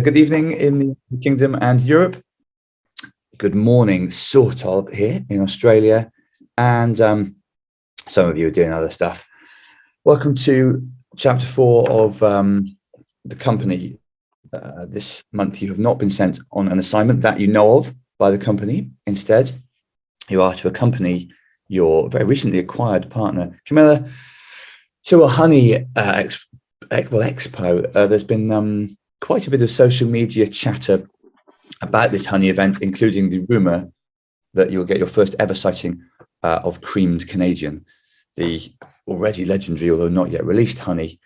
Good evening in the Kingdom and Europe. Good morning, sort of, here in Australia. And some of you are doing other stuff. Welcome to chapter 4 of the company. This month you have not been sent on an assignment that you know of by the company. Instead, you are to accompany your very recently acquired partner, Camilla, to a honey expo. There's been quite a bit of social media chatter about this honey event, including the rumour that you'll get your first ever sighting of creamed Canadian, the already legendary, although not yet released honey,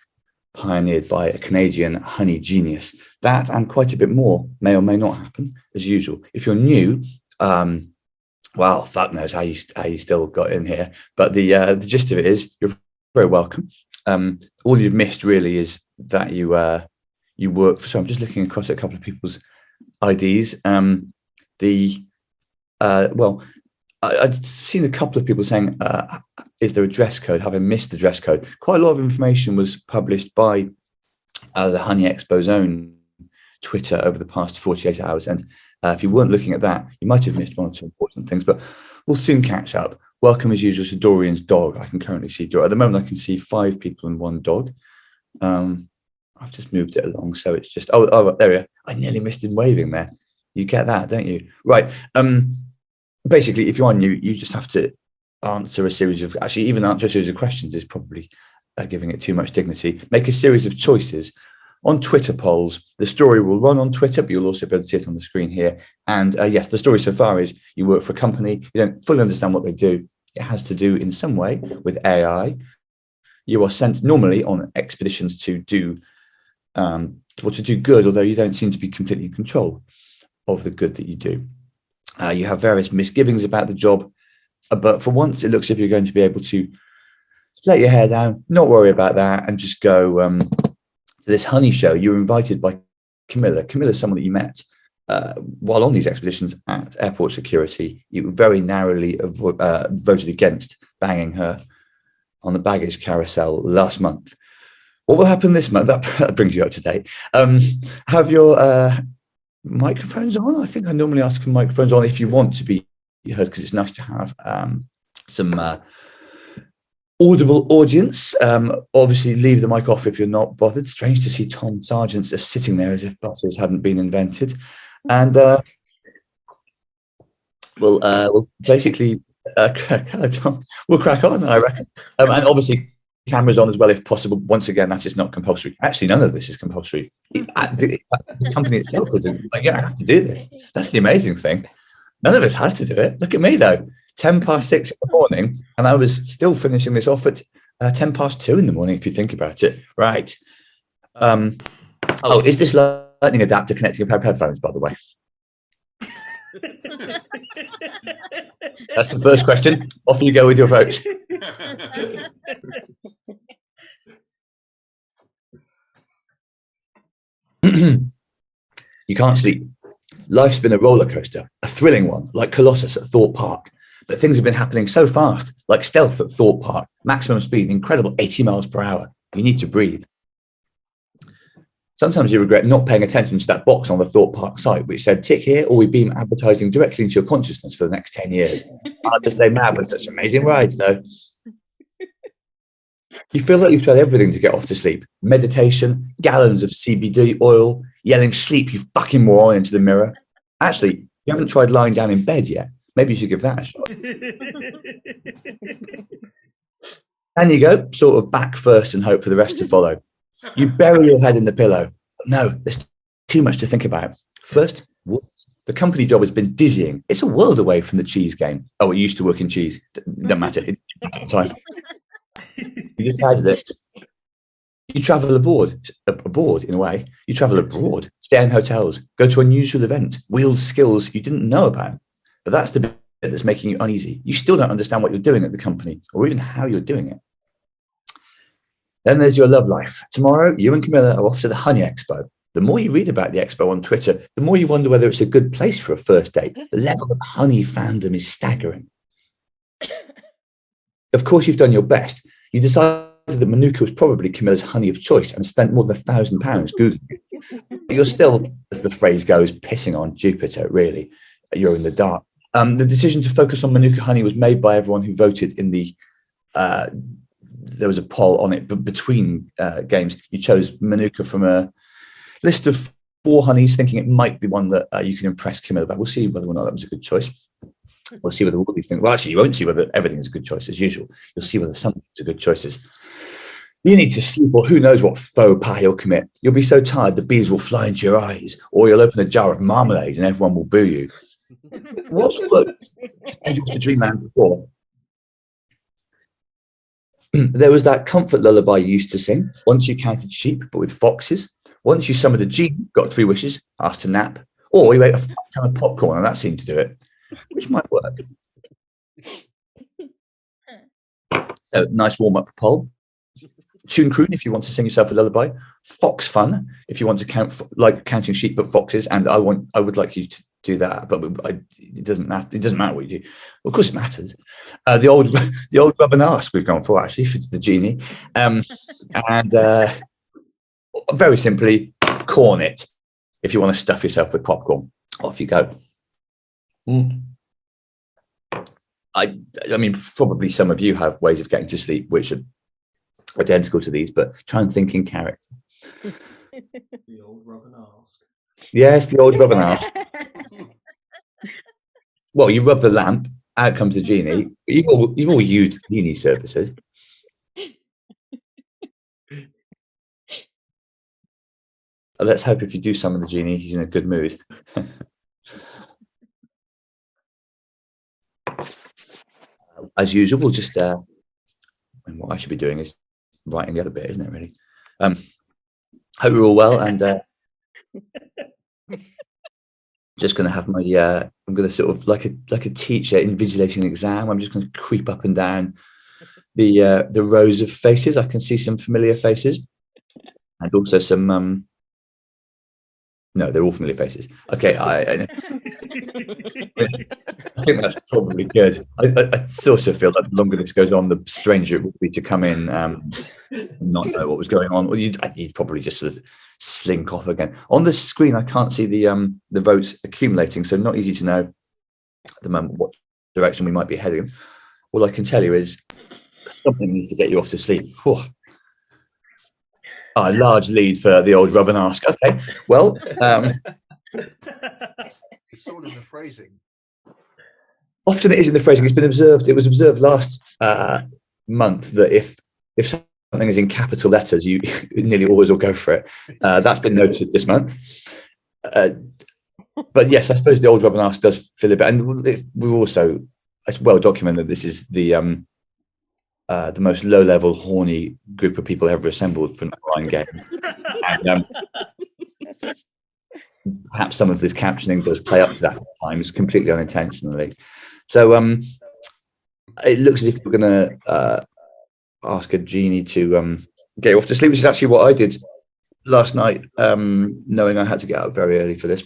pioneered by a Canadian honey genius. That and quite a bit more may or may not happen, as usual. If you're new, well, fuck knows how you still got in here. But the gist of it is you're very welcome. All you've missed really is that you work for, so I'm just looking across at a couple of people's IDs. I've seen a couple of people saying, is there a dress code? Have I missed the dress code? Quite a lot of information was published by the Honey Expo's own Twitter over the past 48 hours. And if you weren't looking at that, you might have missed one or two important things, but we'll soon catch up. Welcome as usual to Dorian's dog. I can currently see, at the moment I can see 5 people and 1 dog. I've just moved it along, so it's just, oh, there we are. I nearly missed him waving there. You get that, don't you? Right. Basically, if you are new, you just have to answer a series of, actually, even answer a series of questions is probably giving it too much dignity. Make a series of choices on Twitter polls. The story will run on Twitter, but you'll also be able to see it on the screen here. And yes, the story so far is you work for a company, you don't fully understand what they do. It has to do in some way with AI. You are sent normally on expeditions to do good, although you don't seem to be completely in control of the good that you do. You have various misgivings about the job, but for once it looks as if you're going to be able to let your hair down, not worry about that, and just go to this honey show. You were invited by Camilla. Camilla is someone that you met while on these expeditions at airport security. You very narrowly voted against banging her on the baggage carousel last month. What will happen this month? That brings you up to date. Have your microphones on? I think I normally ask for microphones on if you want to be heard, because it's nice to have some audible audience. Obviously, leave the mic off if you're not bothered. Strange to see Tom Sargent just sitting there as if buses hadn't been invented. And we'll basically we'll crack on, I reckon. And obviously, cameras on as well if possible. Once again, that is not compulsory. Actually, none of this is compulsory. The company itself isn't. Like, yeah, I have to do this. That's the amazing thing. None of us has to do it. Look at me though. 6:10 in the morning, and I was still finishing this off at 2:10 in the morning. If you think about it, right? Is this lightning adapter connecting a pair of headphones? By the way, that's the first question. Off you go with your votes. You can't sleep. Life's been a roller coaster, a thrilling one, like Colossus at Thorpe Park. But things have been happening so fast, like stealth at Thorpe Park, maximum speed, incredible 80 miles per hour. You need to breathe. Sometimes you regret not paying attention to that box on the Thorpe Park site, which said, tick here, or we beam advertising directly into your consciousness for the next 10 years. Hard to stay mad with such amazing rides, though. You feel like you've tried everything to get off to sleep. Meditation, gallons of CBD oil, yelling sleep, you fucking moron, into the mirror. Actually, you haven't tried lying down in bed yet. Maybe you should give that a shot. And you go, sort of back first and hope for the rest to follow. You bury your head in the pillow. No, there's too much to think about. First, the company job has been dizzying. It's a world away from the cheese game. Oh, it used to work in cheese. Doesn't matter. Time. You decided that you travel abroad in a way. You travel abroad, stay in hotels, go to unusual events, wield skills you didn't know about. But that's the bit that's making you uneasy. You still don't understand what you're doing at the company or even how you're doing it. Then there's your love life. Tomorrow, you and Camilla are off to the Honey Expo. The more you read about the expo on Twitter, the more you wonder whether it's a good place for a first date. The level of honey fandom is staggering. Of course, you've done your best. You decided that Manuka was probably Camilla's honey of choice and spent more than £1,000 Googling it. But you're still, as the phrase goes, pissing on Jupiter, really. You're in the dark. The decision to focus on Manuka honey was made by everyone who voted in the... there was a poll on it, but between games, you chose Manuka from a list of 4 honeys, thinking it might be one that you can impress Camilla about. We'll see whether or not that was a good choice. We'll see whether all these things... Well, actually, you won't see whether everything is a good choice, as usual. You'll see whether some things are good choices. You need to sleep, or who knows what faux pas you'll commit. You'll be so tired the bees will fly into your eyes, or you'll open a jar of marmalade and everyone will boo you. What's worked to Dreamland before? There was that comfort lullaby you used to sing. Once you counted sheep, but with foxes. Once you summoned a genie, got 3 wishes, asked to nap. Or you ate a ton of popcorn, and that seemed to do it, which might work. So, nice warm-up poll. Tune croon if you want to sing yourself a lullaby. Fox fun if you want to count, like counting sheep but foxes. And I would like you to do that, but it doesn't matter. It doesn't matter what you do. Well, of course, it matters. The old rub and ask we've gone for, actually, for the genie, and very simply, corn it if you want to stuff yourself with popcorn. Off you go. I mean, probably some of you have ways of getting to sleep which are identical to these, but try and think in character. The old rub and ask. Yes, the old rub and ask. Well, you rub the lamp, out comes the genie. You've all used genie services. Let's hope if you do summon the genie, he's in a good mood. As usual, we'll just what I should be doing is writing the other bit, isn't it, really? Hope you're all well, and just going to have my I'm going to sort of like a teacher invigilating an exam. I'm just going to creep up and down the rows of faces. I can see some familiar faces, and also some no, they're all familiar faces. Okay, I think that's probably good. I sort of feel that the longer this goes on, the stranger it would be to come in and not know what was going on. Or you'd probably just sort of slink off again. On the screen, I can't see the votes accumulating, so not easy to know at the moment what direction we might be heading. All I can tell you is something needs to get you off to sleep. Whew. A large lead for the old rub and ask. Okay, well, it's all in the phrasing. Often it is in the phrasing. It's been observed. It was observed last month that if something is in capital letters, you nearly always will go for it. That's been noted this month. But yes, I suppose the old rub and ask does fill a bit, and we've also, it's well documented that this is the most low-level, horny group of people ever assembled for an online game. And perhaps some of this captioning does play up to that at times, completely unintentionally. So it looks as if we're going to ask a genie to get you off to sleep, which is actually what I did last night, knowing I had to get up very early for this.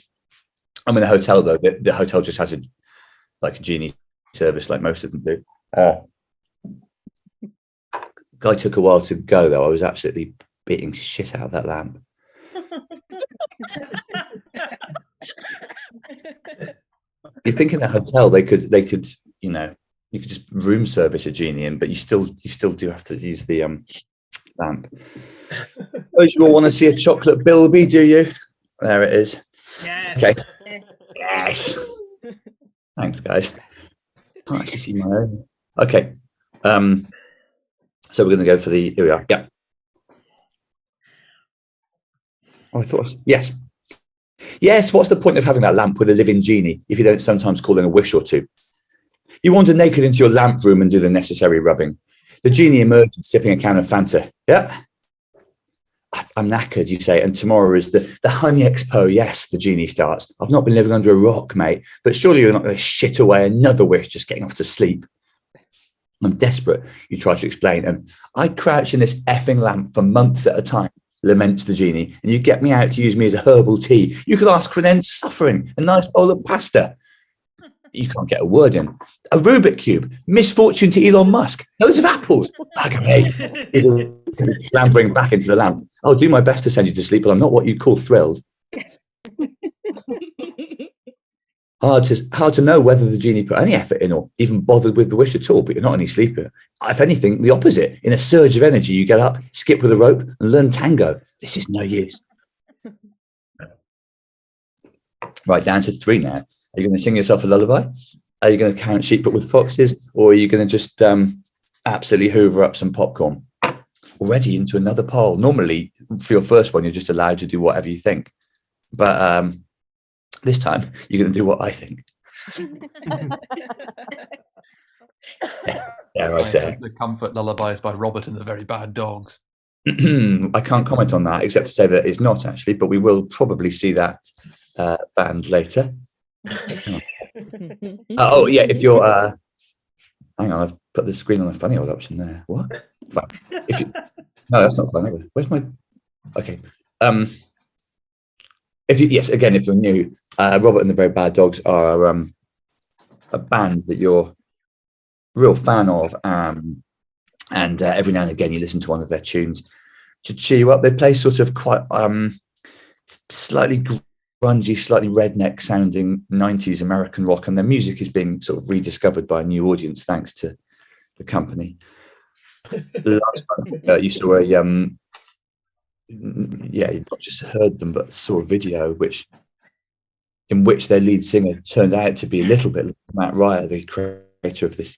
I'm in a hotel, though. The hotel just has a genie service, like most of them do. Guy took a while to go, though. I was absolutely beating shit out of that lamp. You think in a hotel they could, you know, you could just room service a genie in, but you still do have to use the lamp. Those you all want to see a chocolate bilby, do you? There it is. Yes. Okay. Yes. Thanks, guys. Can't actually see my own. Okay. So we're going to go for the. Here we are. Yeah. Oh, I thought. Yes. Yes. What's the point of having that lamp with a living genie if you don't sometimes call in a wish or two? You wander naked into your lamp room and do the necessary rubbing. The genie emerges, sipping a can of Fanta. Yep. I'm knackered, you say, and tomorrow is the honey expo. Yes, the genie starts. I've not been living under a rock, mate, but surely you're not going to shit away another wish just getting off to sleep. I'm desperate, you try to explain, and I crouch in this effing lamp for months at a time, laments the genie, and you get me out to use me as a herbal tea. You could ask for an end to suffering, a nice bowl of pasta. You can't get a word in. A Rubik Cube, misfortune to Elon Musk, loads of apples. Clambering back into the lamp. I'll do my best to send you to sleep, but I'm not what you'd call thrilled. Hard to know whether the genie put any effort in or even bothered with the wish at all, but you're not any sleeper. If anything, the opposite. In a surge of energy, you get up, skip with a rope, and learn tango. This is no use. Right, down to 3 now. Are you going to sing yourself a lullaby? Are you going to count sheep but with foxes? Or are you going to just absolutely hoover up some popcorn? Already into another poll. Normally, for your first one, you're just allowed to do whatever you think. But this time, you're going to do what I think. Yeah, I say. The Comfort Lullabies by Robert and the Very Bad Dogs. I can't comment on that, except to say that it's not actually, but we will probably see that band later. Oh yeah, if you're hang on, I've put the screen on a funny old option there. What? Fine. If you, no, that's not fun either. Where's my? Okay. If you, yes, again, if you're new, Robert and the Very Bad Dogs are a band that you're a real fan of, and every now and again you listen to one of their tunes to cheer you up. They play sort of quite slightly grungy, slightly redneck sounding 90s American rock, and their music is being sort of rediscovered by a new audience thanks to the company. Last time you saw a you not just heard them but saw a video in which their lead singer turned out to be a little bit like Matt Ryer, the creator of this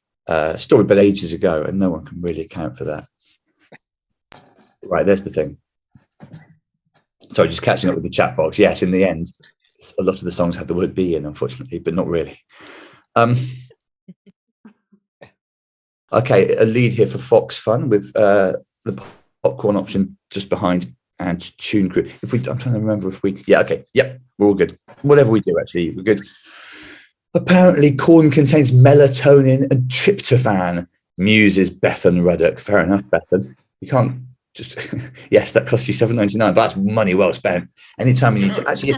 story, but ages ago, and no one can really account for that. Right, there's the thing. Sorry, just catching up with the chat box. Yes, in the end, a lot of the songs had the word "be" in, unfortunately, but not really. Okay, a lead here for Fox Fun with the popcorn option just behind and Tune Crew. I'm trying to remember if we. Yeah, okay, yep, we're all good. Whatever we do, actually, we're good. Apparently, corn contains melatonin and tryptophan. Muses Bethan Ruddock. Fair enough, Bethan. You can't. Just yes, that costs you $7.99, but that's money well spent. Anytime you need to actually,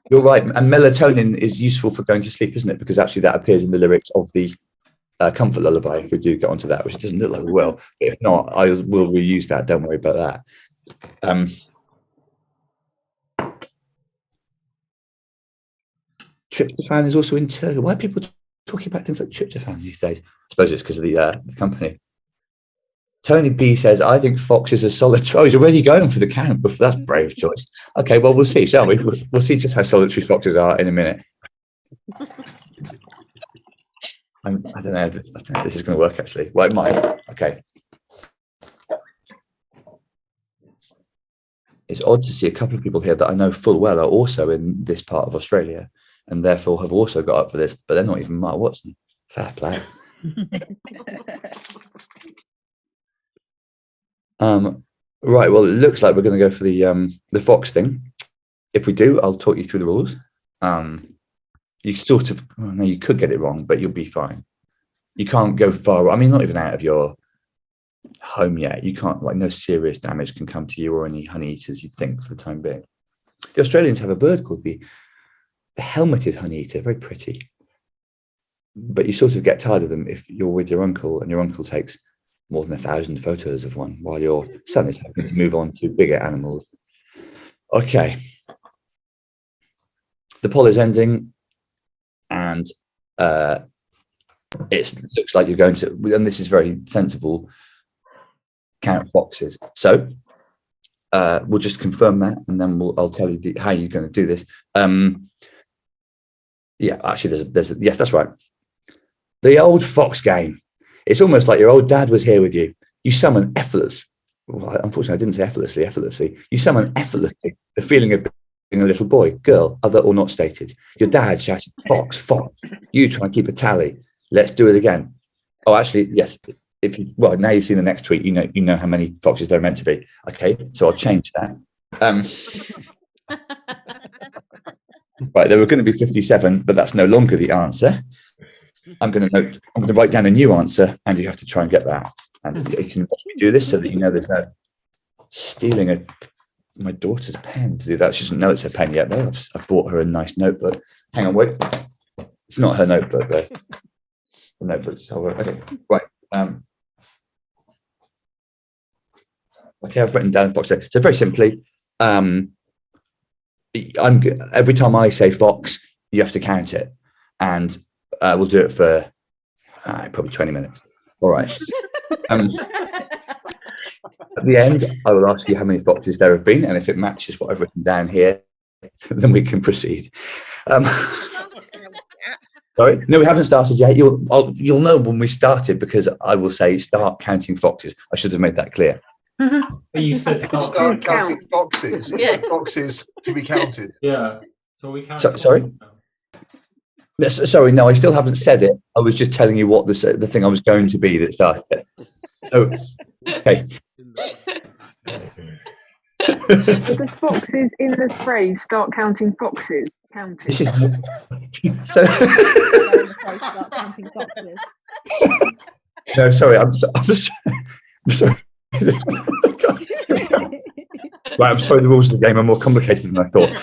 you're right. And melatonin is useful for going to sleep, isn't it? Because actually that appears in the lyrics of the Comfort Lullaby. If we do get onto that, which doesn't look like we will, but if not, I will reuse that. Don't worry about that. Tryptophan is also in Turkey. Why are people talking about things like tryptophan these days? I suppose it's because of the company. Tony B says, I think Fox is a solitary. Oh, he's already going for the count. That's a brave choice. Okay, well, we'll see, shall we? We'll see just how solitary foxes are in a minute. I don't know if this is going to work, actually. Well, it might. Okay. It's odd to see a couple of people here that I know full well are also in this part of Australia and therefore have also got up for this, but they're not even Mart Watson. Fair play. Right, well, it looks like we're going to go for the Fox thing. If we do, I'll talk you through the rules. You sort of, well, no, you could get it wrong, but you'll be fine. You can't go far. I mean, not even out of your home yet. You can't, like, no serious damage can come to you or any honey eaters, you'd think, for the time being. The Australians have a bird called the helmeted honey eater, very pretty. But you sort of get tired of them if you're with your uncle and your uncle takes more than 1,000 photos of one while your son is hoping to move on to bigger animals. Okay. The poll is ending and it looks like you're going to, and this is very sensible, count foxes. So we'll just confirm that, and then I'll tell you how you're going to do this. Yeah, actually, there's a yes, that's right. The old fox game. It's almost like your old dad was here with you. You summon effortless. Well, unfortunately, I didn't say effortlessly. Effortlessly, you summon effortlessly the feeling of being a little boy, girl, other or not stated. Your dad shouted, "Fox, fox." You try and keep a tally. Let's do it again. Oh, actually, yes. Well, now you've seen the next tweet. You know how many foxes there are meant to be. Okay, so I'll change that. Right, there were going to be 57, but that's no longer the answer. I'm going to write down a new answer, and you have to try and get that. And you can watch me do this so that you know there's no stealing my daughter's pen to do that. She doesn't know it's her pen yet, though. I've bought her a nice notebook. Hang on, wait. It's not her notebook, though. The notebook's okay. Right. Okay, I've written down fox. So very simply, every time I say fox, you have to count it, and we'll do it for probably 20 minutes. All right. At the end, I will ask you how many foxes there have been, and if it matches what I've written down here, then we can proceed. Sorry, no, we haven't started yet. You'll know when we started, because I will say start counting foxes. I should have made that clear. But you said start. Start counting foxes. It's the foxes to be counted. Yeah. So we count. Sorry? Sorry, no, I still haven't said it. I was just telling you what the thing I was going to be that started it. So, okay. The foxes in the phrase "start counting foxes." Counting. This is so. Start counting foxes. No, sorry, I'm sorry. Right, I'm sorry. The rules of the game are more complicated than I thought.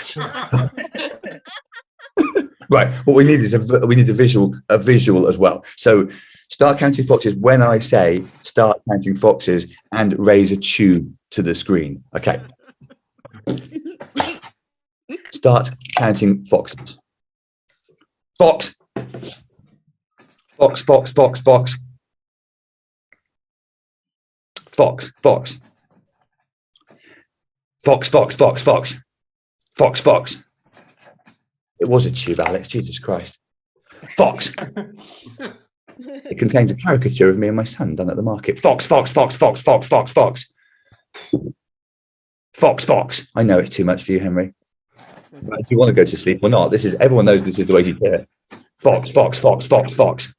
Right, what we need is a visual as well. So, start counting foxes when I say start counting foxes, and raise a tube to the screen. Okay. Start counting foxes. Fox. Fox, fox, fox, fox. Fox, fox. Fox, fox, fox, fox. Fox, fox. It was a tube, Alex. Jesus Christ. Fox. It contains a caricature of me and my son done at the market. Fox, fox, fox, fox, fox, fox, fox. Fox, fox. I know it's too much for you, Henry. But do you want to go to sleep or not? Everyone knows this is the way you do it. Fox, fox, fox, fox, fox.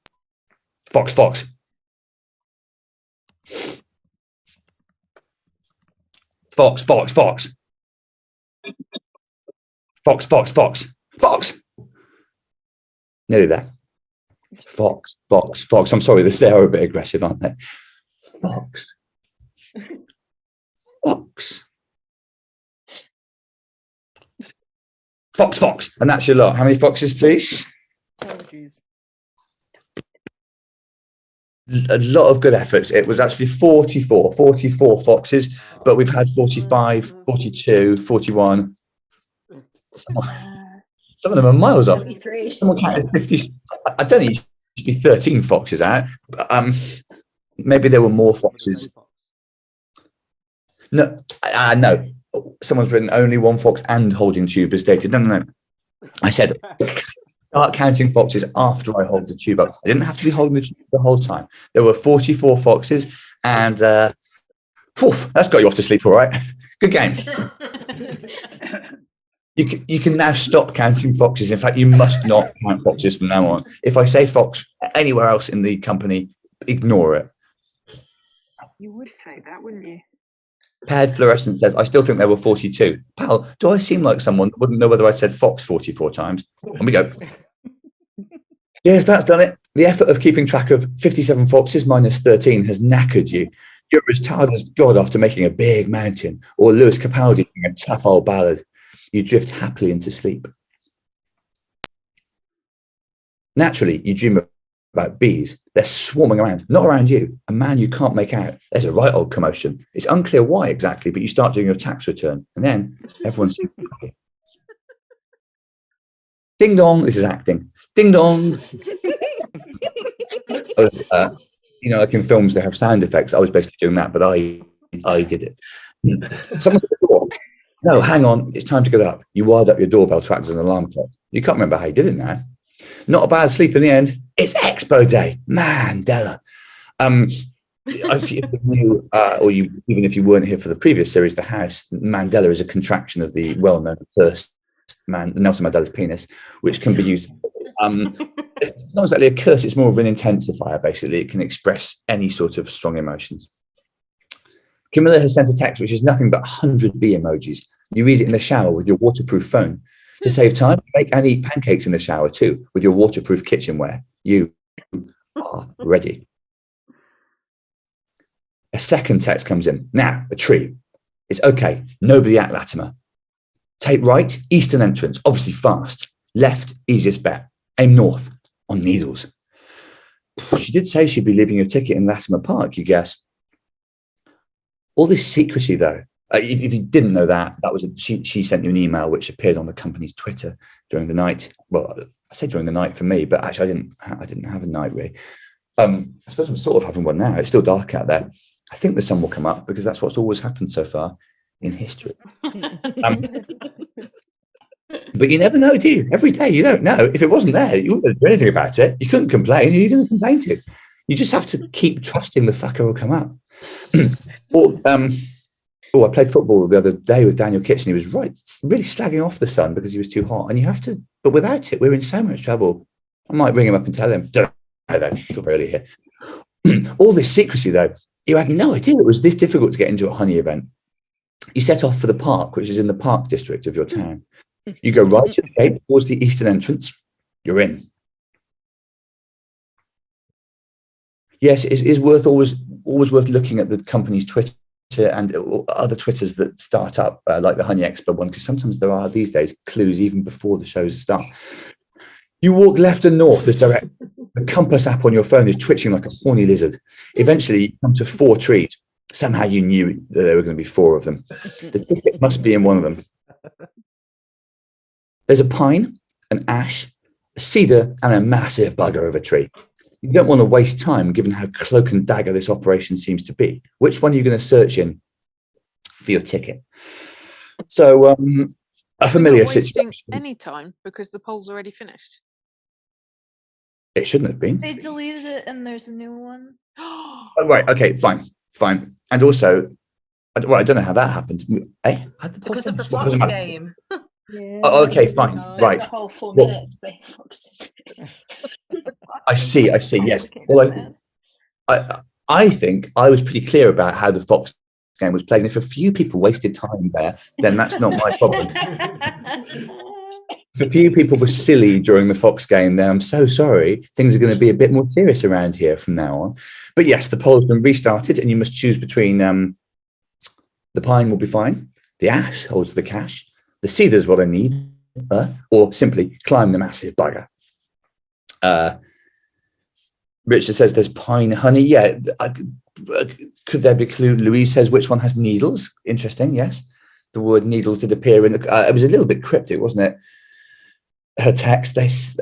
Fox, fox. Fox, fox, fox. Fox, fox, fox. Fox. Nearly there. Fox, fox, fox. I'm sorry, they are a bit aggressive, aren't they? Fox. Fox. Fox, fox. And that's your lot. How many foxes, please? Apologies. A lot of good efforts. It was actually 44 foxes, but we've had 45, 42, 41. Some of them are miles off. 23. Someone counted 50. I don't think it should be 13 foxes out. But, maybe there were more foxes. No, no. Someone's written only one fox and holding tube is dated. No. I said start counting foxes after I hold the tube up. I didn't have to be holding the tube the whole time. There were 44 foxes, and that's got you off to sleep, all right. Good game. You can now stop counting foxes. In fact, you must not count foxes from now on. If I say fox anywhere else in the company, ignore it. You would say that, wouldn't you? Paired Fluorescent says, I still think there were 42. Pal, do I seem like someone that wouldn't know whether I said fox 44 times? On we go. Yes, that's done it. The effort of keeping track of 57 foxes minus 13 has knackered you. You're as tired as God after making a big mountain, or Lewis Capaldi singing a tough old ballad. You drift happily into sleep. Naturally, you dream about bees. They're swarming around, not around you, a man you can't make out. There's a right old commotion. It's unclear why exactly, but you start doing your tax return, and then everyone's ding dong. This is acting. Ding dong. Like in films, they have sound effects. I was basically doing that, but I I did it. Someone's at the door. No, hang on. It's time to get up. You wired up your doorbell to act as an alarm clock. You can't remember how you did it now. Not a bad sleep in the end. It's Expo Day. Mandela. If you knew, even if you weren't here for the previous series, The House, Mandela is a contraction of the well-known first man, Nelson Mandela's penis, which can be used. It's not exactly a curse, it's more of an intensifier, basically. It can express any sort of strong emotions. Camilla has sent a text which is nothing but 100 B emojis. You read it in the shower with your waterproof phone. To save time, make and eat pancakes in the shower too with your waterproof kitchenware. You are ready. A second text comes in. Now, a tree. It's okay. Nobody at Latimer. Take right, eastern entrance. Obviously fast. Left, easiest bet. Aim north on needles. She did say she'd be leaving your ticket in Latimer Park, you guess. All this secrecy, though. If you didn't know that, she sent you an email which appeared on the company's Twitter during the night. Well, I say during the night for me, but actually I didn't have a night really. I suppose I'm sort of having one now. It's still dark out there. I think the sun will come up because that's what's always happened so far in history. But you never know, do you? Every day you don't know. If it wasn't there, you wouldn't do anything about it. You couldn't complain. Who are you going to complain to? You just have to keep trusting the fucker will come up. I played football the other day with Daniel Kitson. He was really slagging off the sun because he was too hot. And you have to, but without it, we're in so much trouble. I might ring him up and tell him, don't know, it's still early here. All this secrecy, though, you had no idea it was this difficult to get into a honey event. You set off for the park, which is in the park district of your town. You go right to the gate towards the eastern entrance. You're in. Yes, it is always worth looking at the company's Twitter and other Twitters that start up, like the Honey Expo one, because sometimes there are these days clues even before the shows start. You walk left and north as direct. The compass app on your phone is twitching like a horny lizard. Eventually, you come to 4 trees. Somehow you knew that there were going to be 4 of them. The ticket must be in one of them. There's a pine, an ash, a cedar, and a massive bugger of a tree. You don't want to waste time given how cloak and dagger this operation seems to be. Which one are you going to search in for your ticket? So, a familiar situation. Any time because the poll's already finished. It shouldn't have been. They deleted it and there's a new one. Oh, right. Okay. Fine. And also, I don't know how that happened. Because of the Fox game. Yeah. Oh, okay. Fine. Right. The whole 4 minutes playing foxes. I see. Yes. Well, I think I was pretty clear about how the Fox game was played. And if a few people wasted time there, then that's not my problem. If a few people were silly during the Fox game, then I'm so sorry. Things are going to be a bit more serious around here from now on. But yes, the poll's been restarted, and you must choose between the pine will be fine, the ash holds the cash, the cedar's what I need, or simply climb the massive bugger. Richard says there's pine honey. Yeah, could there be a clue? Louise says which one has needles? Interesting. Yes, the word needles did appear in the. It was a little bit cryptic, wasn't it? Her text,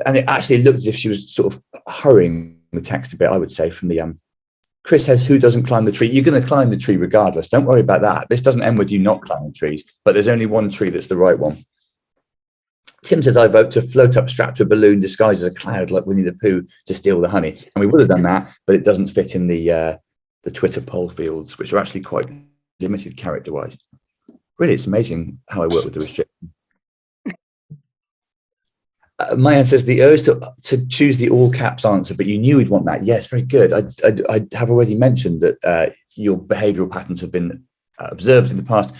and it actually looked as if she was sort of hurrying the text a bit. I would say from the Chris says, "Who doesn't climb the tree? You're going to climb the tree regardless. Don't worry about that. This doesn't end with you not climbing trees, but there's only one tree that's the right one." Tim says, "I vote to float up strapped to a balloon disguised as a cloud like Winnie the Pooh to steal the honey." And we would have done that, but it doesn't fit in the Twitter poll fields, which are actually quite limited character-wise. Really, it's amazing how I work with the restrictions. Mayan says the urge to choose the all caps answer, but you knew we'd want that. Yes, very good. I have already mentioned that your behavioural patterns have been observed in the past,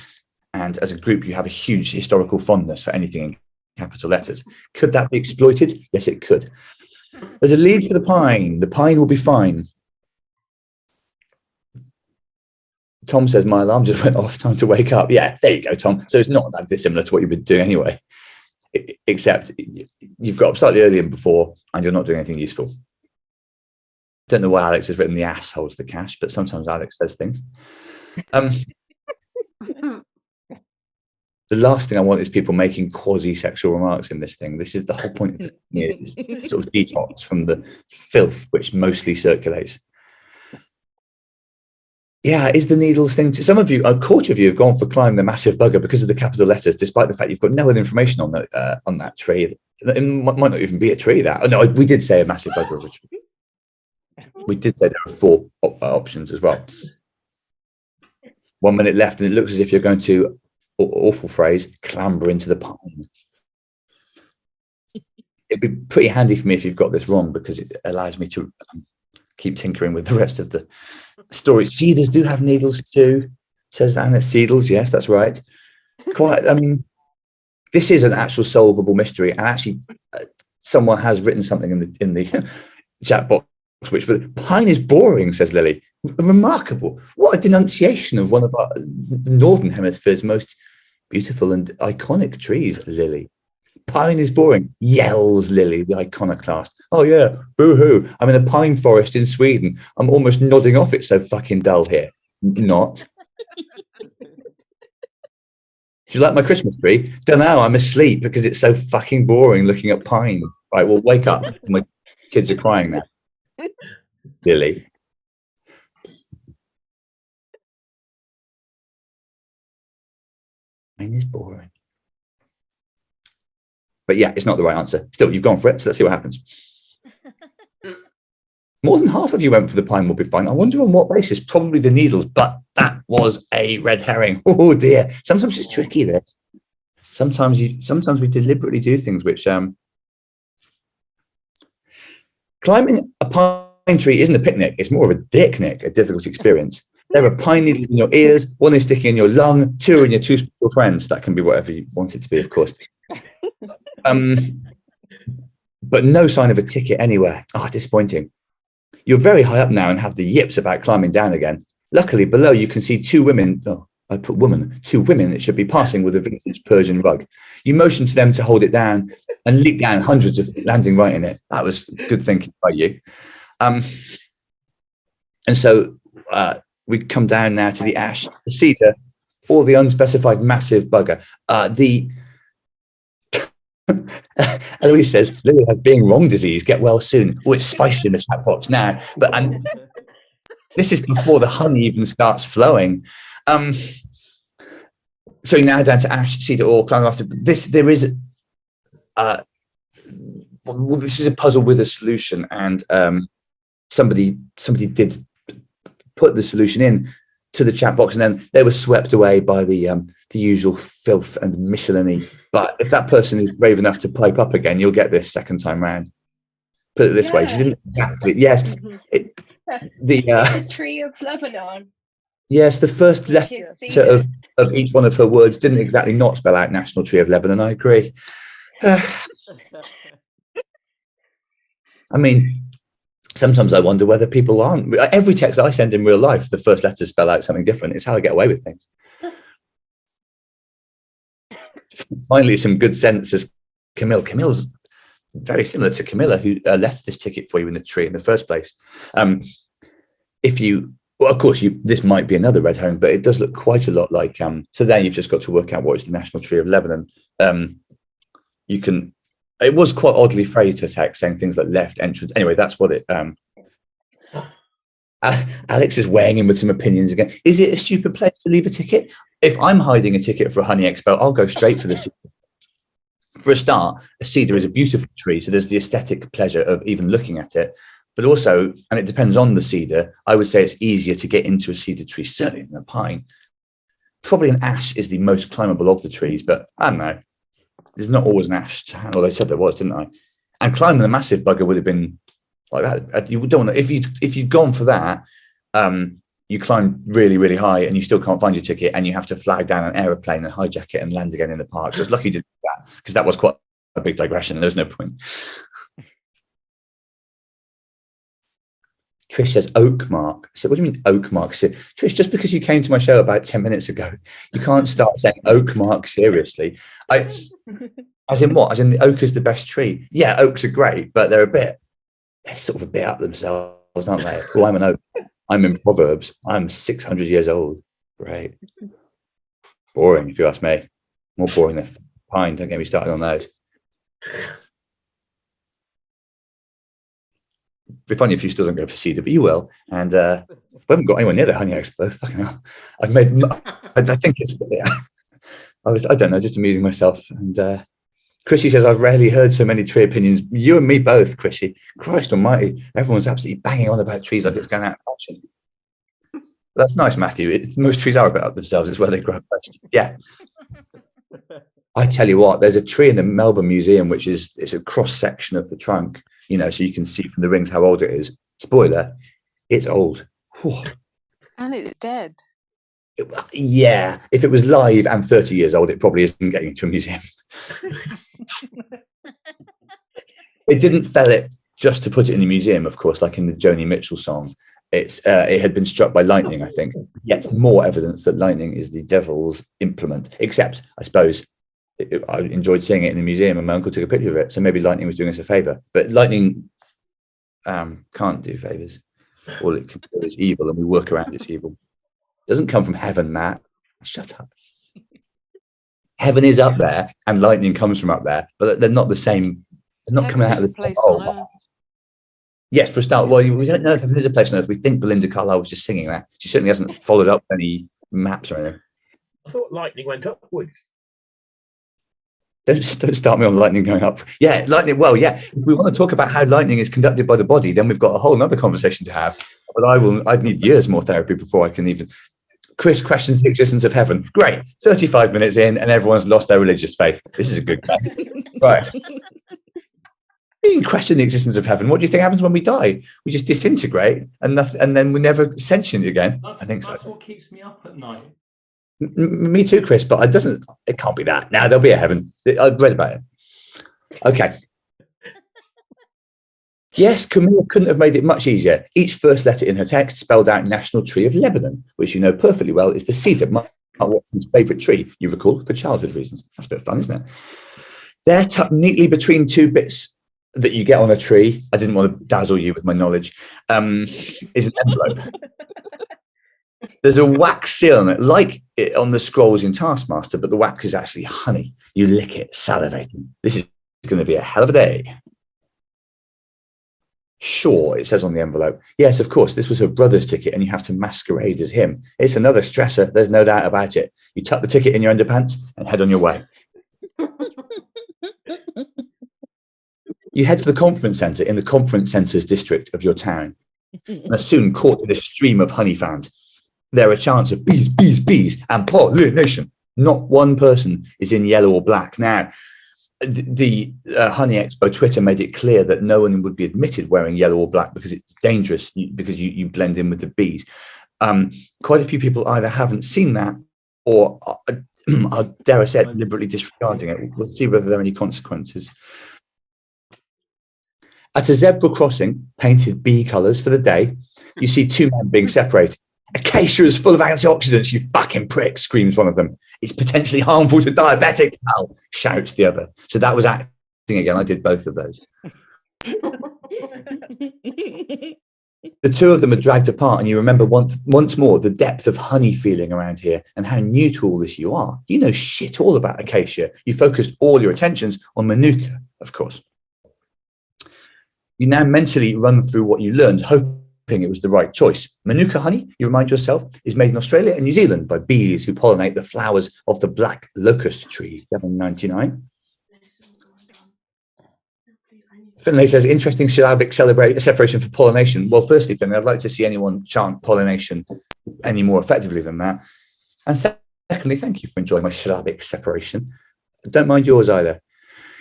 and as a group, you have a huge historical fondness for anything in capital letters. Could that be exploited? Yes, it could. There's a lead for the pine. The pine will be fine. Tom says my alarm just went off. Time to wake up. Yeah, there you go, Tom. So it's not that dissimilar to what you've been doing anyway. Except you've got up slightly earlier than before and you're not doing anything useful. Don't know why Alex has written the ass holds the cash, but sometimes Alex says things. The last thing I want is people making quasi-sexual remarks in this thing. This is the whole point of it, sort of detox from the filth which mostly circulates. Yeah, is the needles thing. Some of you, a quarter of you, have gone for climbing the massive bugger because of the capital letters, despite the fact you've got no other information on that tree. It might not even be a tree. That no, we did say a massive bugger of a tree. We did say there are 4 options as well. 1 minute left, and it looks as if you're going to, awful phrase, clamber into the pine. It'd be pretty handy for me if you've got this wrong, because it allows me to keep tinkering with the rest of the story. Cedars do have needles too, says Anna. Cedars, yes, that's right. Quite. I mean, this is an actual solvable mystery, and actually, someone has written something in the chat box. But pine is boring, says Lily. Remarkable. What a denunciation of one of our Northern Hemisphere's most beautiful and iconic trees, Lily. Pine is boring, yells Lily, the iconoclast. Oh yeah, boo-hoo. I'm in a pine forest in Sweden. I'm almost nodding off, it's so fucking dull here. Not. Do you like my Christmas tree? Don't know, I'm asleep because it's so fucking boring looking at pine. Right, well, wake up. My kids are crying now. Lily. Pine is boring. But yeah, it's not the right answer. Still, you've gone for it, so let's see what happens. More than half of you went for the pine will be fine. I wonder on what basis. Probably the needles, but that was a red herring. Oh dear. Sometimes it's tricky, this. Sometimes we deliberately do things which climbing a pine tree isn't a picnic. It's more of a dicknick, a difficult experience. There are pine needles in your ears. 1 is sticking in your lung. 2 are in your 2 special friends. That can be whatever you want it to be, of course. But no sign of a ticket anywhere. Disappointing. You're very high up now and have the yips about climbing down again. Luckily, below you can see 2 women. Oh, I put woman. 2 women that should be passing with a vintage Persian rug. You motion to them to hold it down and leap down hundreds of feet, landing right in it. That was good thinking by you. And so we come down now to the ash, the cedar, or the unspecified massive bugger. Eloise says, Lily has being wrong disease. Get well soon. Oh, it's spicy in the chat box now. But this is before the honey even starts flowing. So now down to ash, cedar, or climbing after this. There is this is a puzzle with a solution, and somebody did put the solution in to the chat box, and then they were swept away by the usual filth and miscellany. But if that person is brave enough to pipe up again, you'll get this second time round. Put it this way, she didn't exactly. Yes, the tree of Lebanon. Yes, the first letter of each one of her words didn't exactly not spell out National Tree of Lebanon. I agree. I mean, sometimes I wonder whether people aren't. Every text I send in real life, the first letters spell out something different. It's how I get away with things. Finally, some good sense as Camille. Camille's very similar to Camilla, who left this ticket for you in the tree in the first place. If you, well, of course, this might be another red herring, but it does look quite a lot like. So then you've just got to work out what is the National Tree of Lebanon. You can. It was quite oddly phrased, her text, saying things like left entrance. Anyway, that's what it. Alex is weighing in with some opinions again. Is it a stupid place to leave a ticket? If I'm hiding a ticket for a honey expo, I'll go straight for the cedar. For a start, a cedar is a beautiful tree, so there's the aesthetic pleasure of even looking at it. But also, and it depends on the cedar, I would say it's easier to get into a cedar tree, certainly than a pine. Probably an ash is the most climbable of the trees, but I don't know. There's not always an ash to handle. I said there was, didn't I? And climbing the massive bugger would have been like that. You don't want to, if you'd gone for that, you climb really, really high and you still can't find your ticket, and you have to flag down an aeroplane and hijack it and land again in the park. So it's lucky you did that, because that was quite a big digression. There's no point. Trish says oak mark. So what do you mean oak mark? Trish, just because you came to my show about 10 minutes ago, you can't start saying oak mark seriously. As in what? As in the oak is the best tree. Yeah, oaks are great, but they're sort of a bit up themselves, aren't they? Well, I'm an oak. I'm in Proverbs. I'm 600 years old. Right. Boring, if you ask me. More boring than pine. Don't get me started on those. It'd be funny if you still don't go for cedar, but you will. And we haven't got anyone near the Honey Expo. Fucking hell. I think it's, yeah. I don't know, just amusing myself. And Chrissy says, I've rarely heard so many tree opinions. You and me both, Chrissy. Christ almighty. Everyone's absolutely banging on about trees like it's going out of fashion. That's nice, Matthew. Most trees are about themselves. It's where they grow first. Yeah. I tell you what, there's a tree in the Melbourne Museum, which it's a cross section of the trunk, so you can see from the rings how old it is. Spoiler, it's old. Whew. And it's dead. Yeah, if it was live and 30 years old, it probably isn't getting into a museum. It didn't fell it just to put it in a museum, of course, like in the Joni Mitchell song. It had been struck by lightning, I think. Yet more evidence that lightning is the devil's implement. Except, I suppose, I enjoyed seeing it in the museum and my uncle took a picture of it. So maybe lightning was doing us a favour. But lightning can't do favours. All it can do is evil, and we work around its evil. It doesn't come from heaven, Matt. Shut up. Heaven is up there and lightning comes from up there, but they're not the same. They're not coming out of the same. Yes, for a start. Well, we don't know if there's a place on Earth. We think Belinda Carlisle was just singing that. She certainly hasn't followed up any maps or anything. I thought lightning went upwards. Don't start me on lightning going up. Yeah, lightning. Well, yeah. If we want to talk about how lightning is conducted by the body, then we've got a whole other conversation to have. But I'd need years more therapy before I can even. Chris questions the existence of heaven. Great. 35 minutes in, and everyone's lost their religious faith. This is a good game. Right. You can question the existence of heaven. What do you think happens when we die? We just disintegrate, and then we're never sentient again. I think so. That's what keeps me up at night. Me too, Chris. But it can't be that. Now there'll be a heaven. I've read about it. Okay. Yes, Camilla couldn't have made it much easier. Each first letter in her text spelled out National Tree of Lebanon, which you know perfectly well is the cedar, Mark Watson's favourite tree, you recall, for childhood reasons. That's a bit of fun, isn't it? They're tucked neatly between two bits that you get on a tree. I didn't want to dazzle you with my knowledge. Is an envelope. There's a wax seal on it, like it on the scrolls in Taskmaster, but the wax is actually honey. You lick it, salivating. This is going to be a hell of a day. Sure, it says on the envelope. Yes, of course, this was her brother's ticket and you have to masquerade as him. It's another stressor, there's no doubt about it. You tuck the ticket in your underpants and head on your way. You head to the conference centre in the conference centre's district of your town and are soon caught in a stream of honey fans. There are chants of bees, bees, bees and pollination. Not one person is in yellow or black. Now, the Honey Expo Twitter made it clear that no one would be admitted wearing yellow or black because it's dangerous, because you blend in with the bees. Quite a few people either haven't seen that or are, dare I say it, deliberately disregarding it. We'll see whether there are any consequences. At a zebra crossing, painted bee colours for the day, you see two men being separated. Acacia is full of antioxidants, you fucking prick, screams one of them. It's potentially harmful to diabetics, Al, shouts the other. So that was acting again. I did both of those. The two of them are dragged apart, and you remember once more the depth of honey feeling around here and how new to all this you are. You know shit all about Acacia. You focused all your attentions on Manuka, of course. You now mentally run through what you learned, hoping it was the right choice. Manuka honey, you remind yourself, is made in Australia and New Zealand by bees who pollinate the flowers of the black locust tree, 799. Finlay says, interesting syllabic separation for pollination. Well, firstly, Finlay, I'd like to see anyone chant pollination any more effectively than that. And secondly, thank you for enjoying my syllabic separation. Don't mind yours either.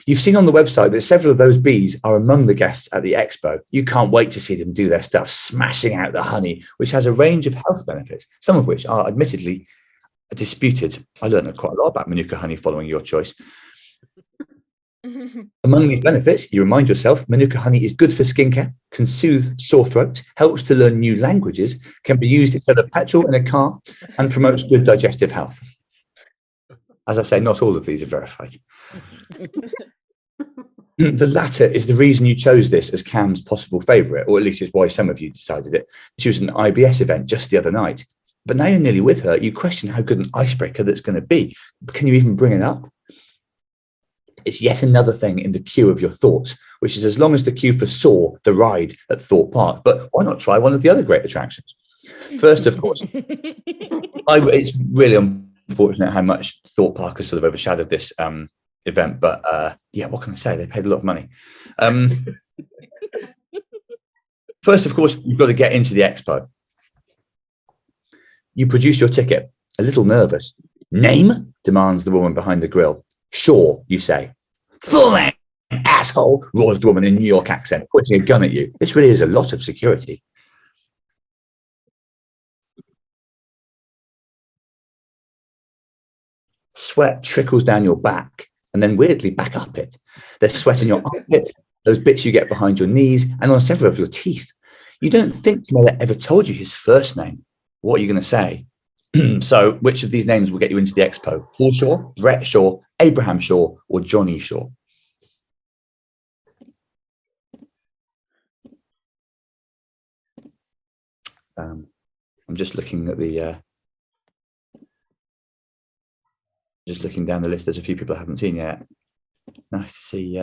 You've seen on the website that several of those bees are among the guests at the expo. You can't wait to see them do their stuff, smashing out the honey, which has a range of health benefits, some of which are admittedly disputed. I learned quite a lot about Manuka honey following your choice. Among these benefits, you remind yourself, Manuka honey is good for skincare, can soothe sore throats, helps to learn new languages, can be used instead of petrol in a car, and promotes good digestive health. As I say, not all of these are verified. The latter is the reason you chose this as Cam's possible favourite, or at least is why some of you decided it. She was at an IBS event just the other night. But now you're nearly with her, you question how good an icebreaker that's going to be. Can you even bring it up? it's yet another thing in the queue of your thoughts, which is as long as the queue for Saw, the ride at Thorpe Park. But why not try one of the other great attractions? First, of course, it's really unfortunate how much Thorpe Park has sort of overshadowed this event. But yeah, what can I say? They paid a lot of money. First, of course, you've got to get into the expo. You produce your ticket, a little nervous. Name? Demands the woman behind the grill. Sure, you say. Full name, asshole, roars the woman in New York accent, pointing a gun at you. This really is a lot of security. Sweat trickles down your back and then weirdly back up it. There's sweat in your armpits, those bits you get behind your knees, and on several of your teeth. You don't think Camilla ever told you his first name. What are you going to say? So, which of these names will get you into the expo? Paul Shaw, Brett Shaw, Abraham Shaw, or Johnny Shaw? I'm just looking at the... just looking down the list. There's a few people I haven't seen yet. Nice to see.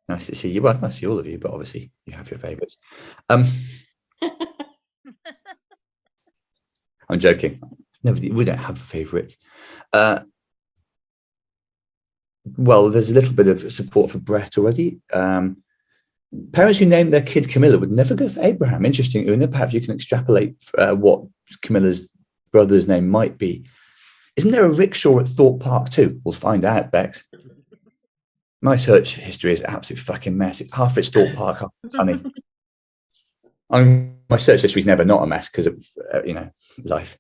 Nice to see you. Well, nice to see all of you, but obviously you have your favourites. I'm joking. We don't have favourites. Well, there's a little bit of support for Brett already. Parents who named their kid Camilla would never go for Abraham. Interesting, Una. Perhaps you can extrapolate what Camilla's brother's name might be. Isn't there a rickshaw at Thorpe Park too? We'll find out, Bex. My search history is an absolute fucking mess. Half it's Thorpe Park, half it's honey. My search history is never not a mess because of, life.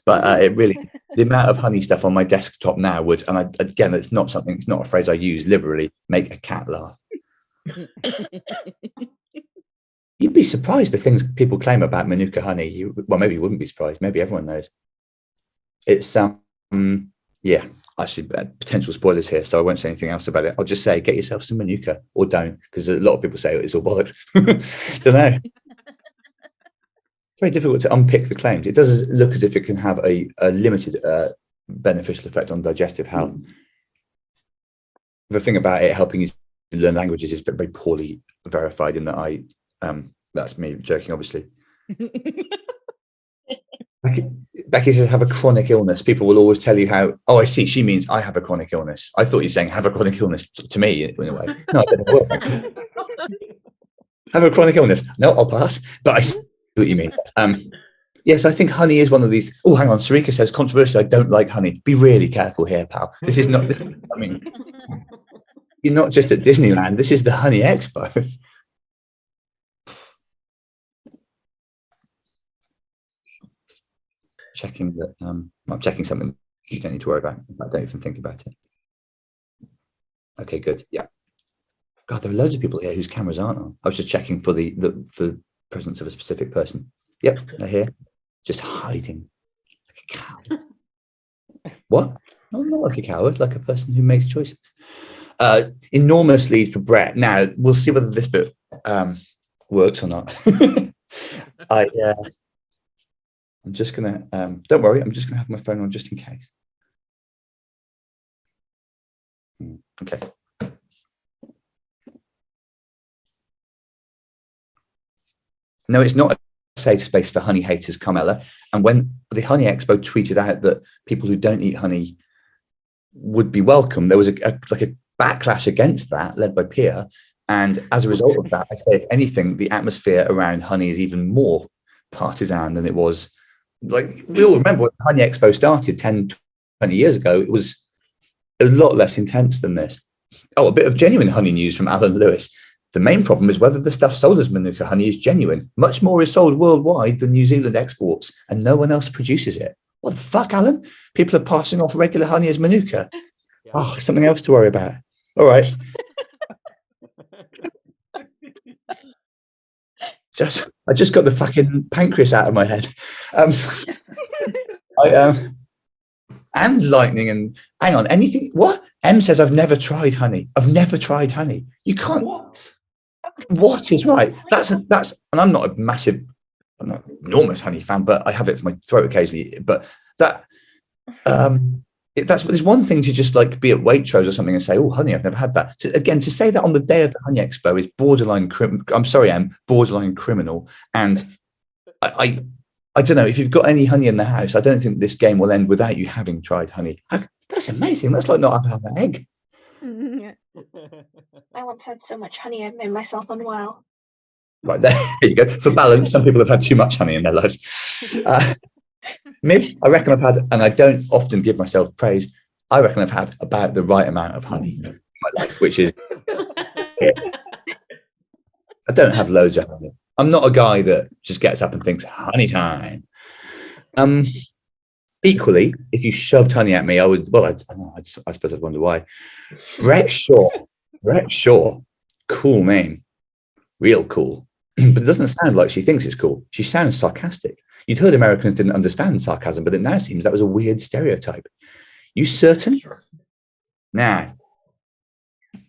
But it really, the amount of honey stuff on my desktop now would, and again, it's not a phrase I use liberally, make a cat laugh. You'd be surprised the things people claim about Manuka honey. Well, maybe you wouldn't be surprised. Maybe everyone knows. It's yeah, actually potential spoilers here, so I won't say anything else about it. I'll just say get yourself some Manuka, or don't, because a lot of people say it's all bollocks. Don't know. It's very difficult to unpick the claims. It does look as if it can have a limited beneficial effect on digestive health. The thing about it helping you learn languages is very poorly verified in that that's me joking, obviously. Becky says have a chronic illness. People will always tell you how, oh, I see, she means I have a chronic illness. I thought you were saying have a chronic illness to me in a way. No, I don't know. Have a chronic illness. No, I'll pass. But I see what you mean. Yes, I think honey is one of these. Oh, hang on. Sarika says, controversially, I don't like honey. Be really careful here, pal. This is not, I mean, you're not just at Disneyland. This is the Honey Expo. Checking that I'm checking something you don't need to worry about. I don't even think about it. Okay, good. Yeah. God, there are loads of people here whose cameras aren't on. I was just checking for the presence of a specific person. Yep, they're here. Just hiding like a coward. What? No, not like a coward, like a person who makes choices. Enormous lead for Brett. Now, we'll see whether this bit works or not. I'm just going to, don't worry, I'm just going to have my phone on just in case. Okay. No, it's not a safe space for honey haters, Carmela. And when the Honey Expo tweeted out that people who don't eat honey would be welcome, there was a backlash against that, led by Pia. And as a result of that, I say, if anything, the atmosphere around honey is even more partisan than it was. Like, we all remember when the Honey Expo started 10, 20 years ago, it was a lot less intense than this. Oh, a bit of genuine honey news from Alan Lewis. The main problem is whether the stuff sold as Manuka honey is genuine. Much more is sold worldwide than New Zealand exports, and no one else produces it. What the fuck, Alan? People are passing off regular honey as Manuka. Oh, something else to worry about. All right. I just got the fucking pancreas out of my head. And lightning and hang on, anything. What? M says I've never tried honey. I've never tried honey. You can't. What is right? That's and I'm not enormous honey fan, but I have it for my throat occasionally. But that there's one thing to just like be at Waitrose or something and say, "Oh, honey, I've never had that." So, again, to say that on the day of the Honey Expo is borderline borderline criminal. And I don't know if you've got any honey in the house. I don't think this game will end without you having tried honey. That's amazing. That's like not having an egg. I once had so much honey I made myself unwell. Right, there you go. For balance, some people have had too much honey in their lives. Me, I reckon I've had, and I don't often give myself praise, I reckon I've had about the right amount of honey in my life, which is it. I don't have loads of honey. I'm not a guy that just gets up and thinks, honey time. Equally, if you shoved honey at me, I would, well, I suppose I'd wonder why. Brett Shaw, cool name, real cool. But it doesn't sound like she thinks it's cool. She sounds sarcastic. You'd heard Americans didn't understand sarcasm, but it now seems that was a weird stereotype. You certain? Nah.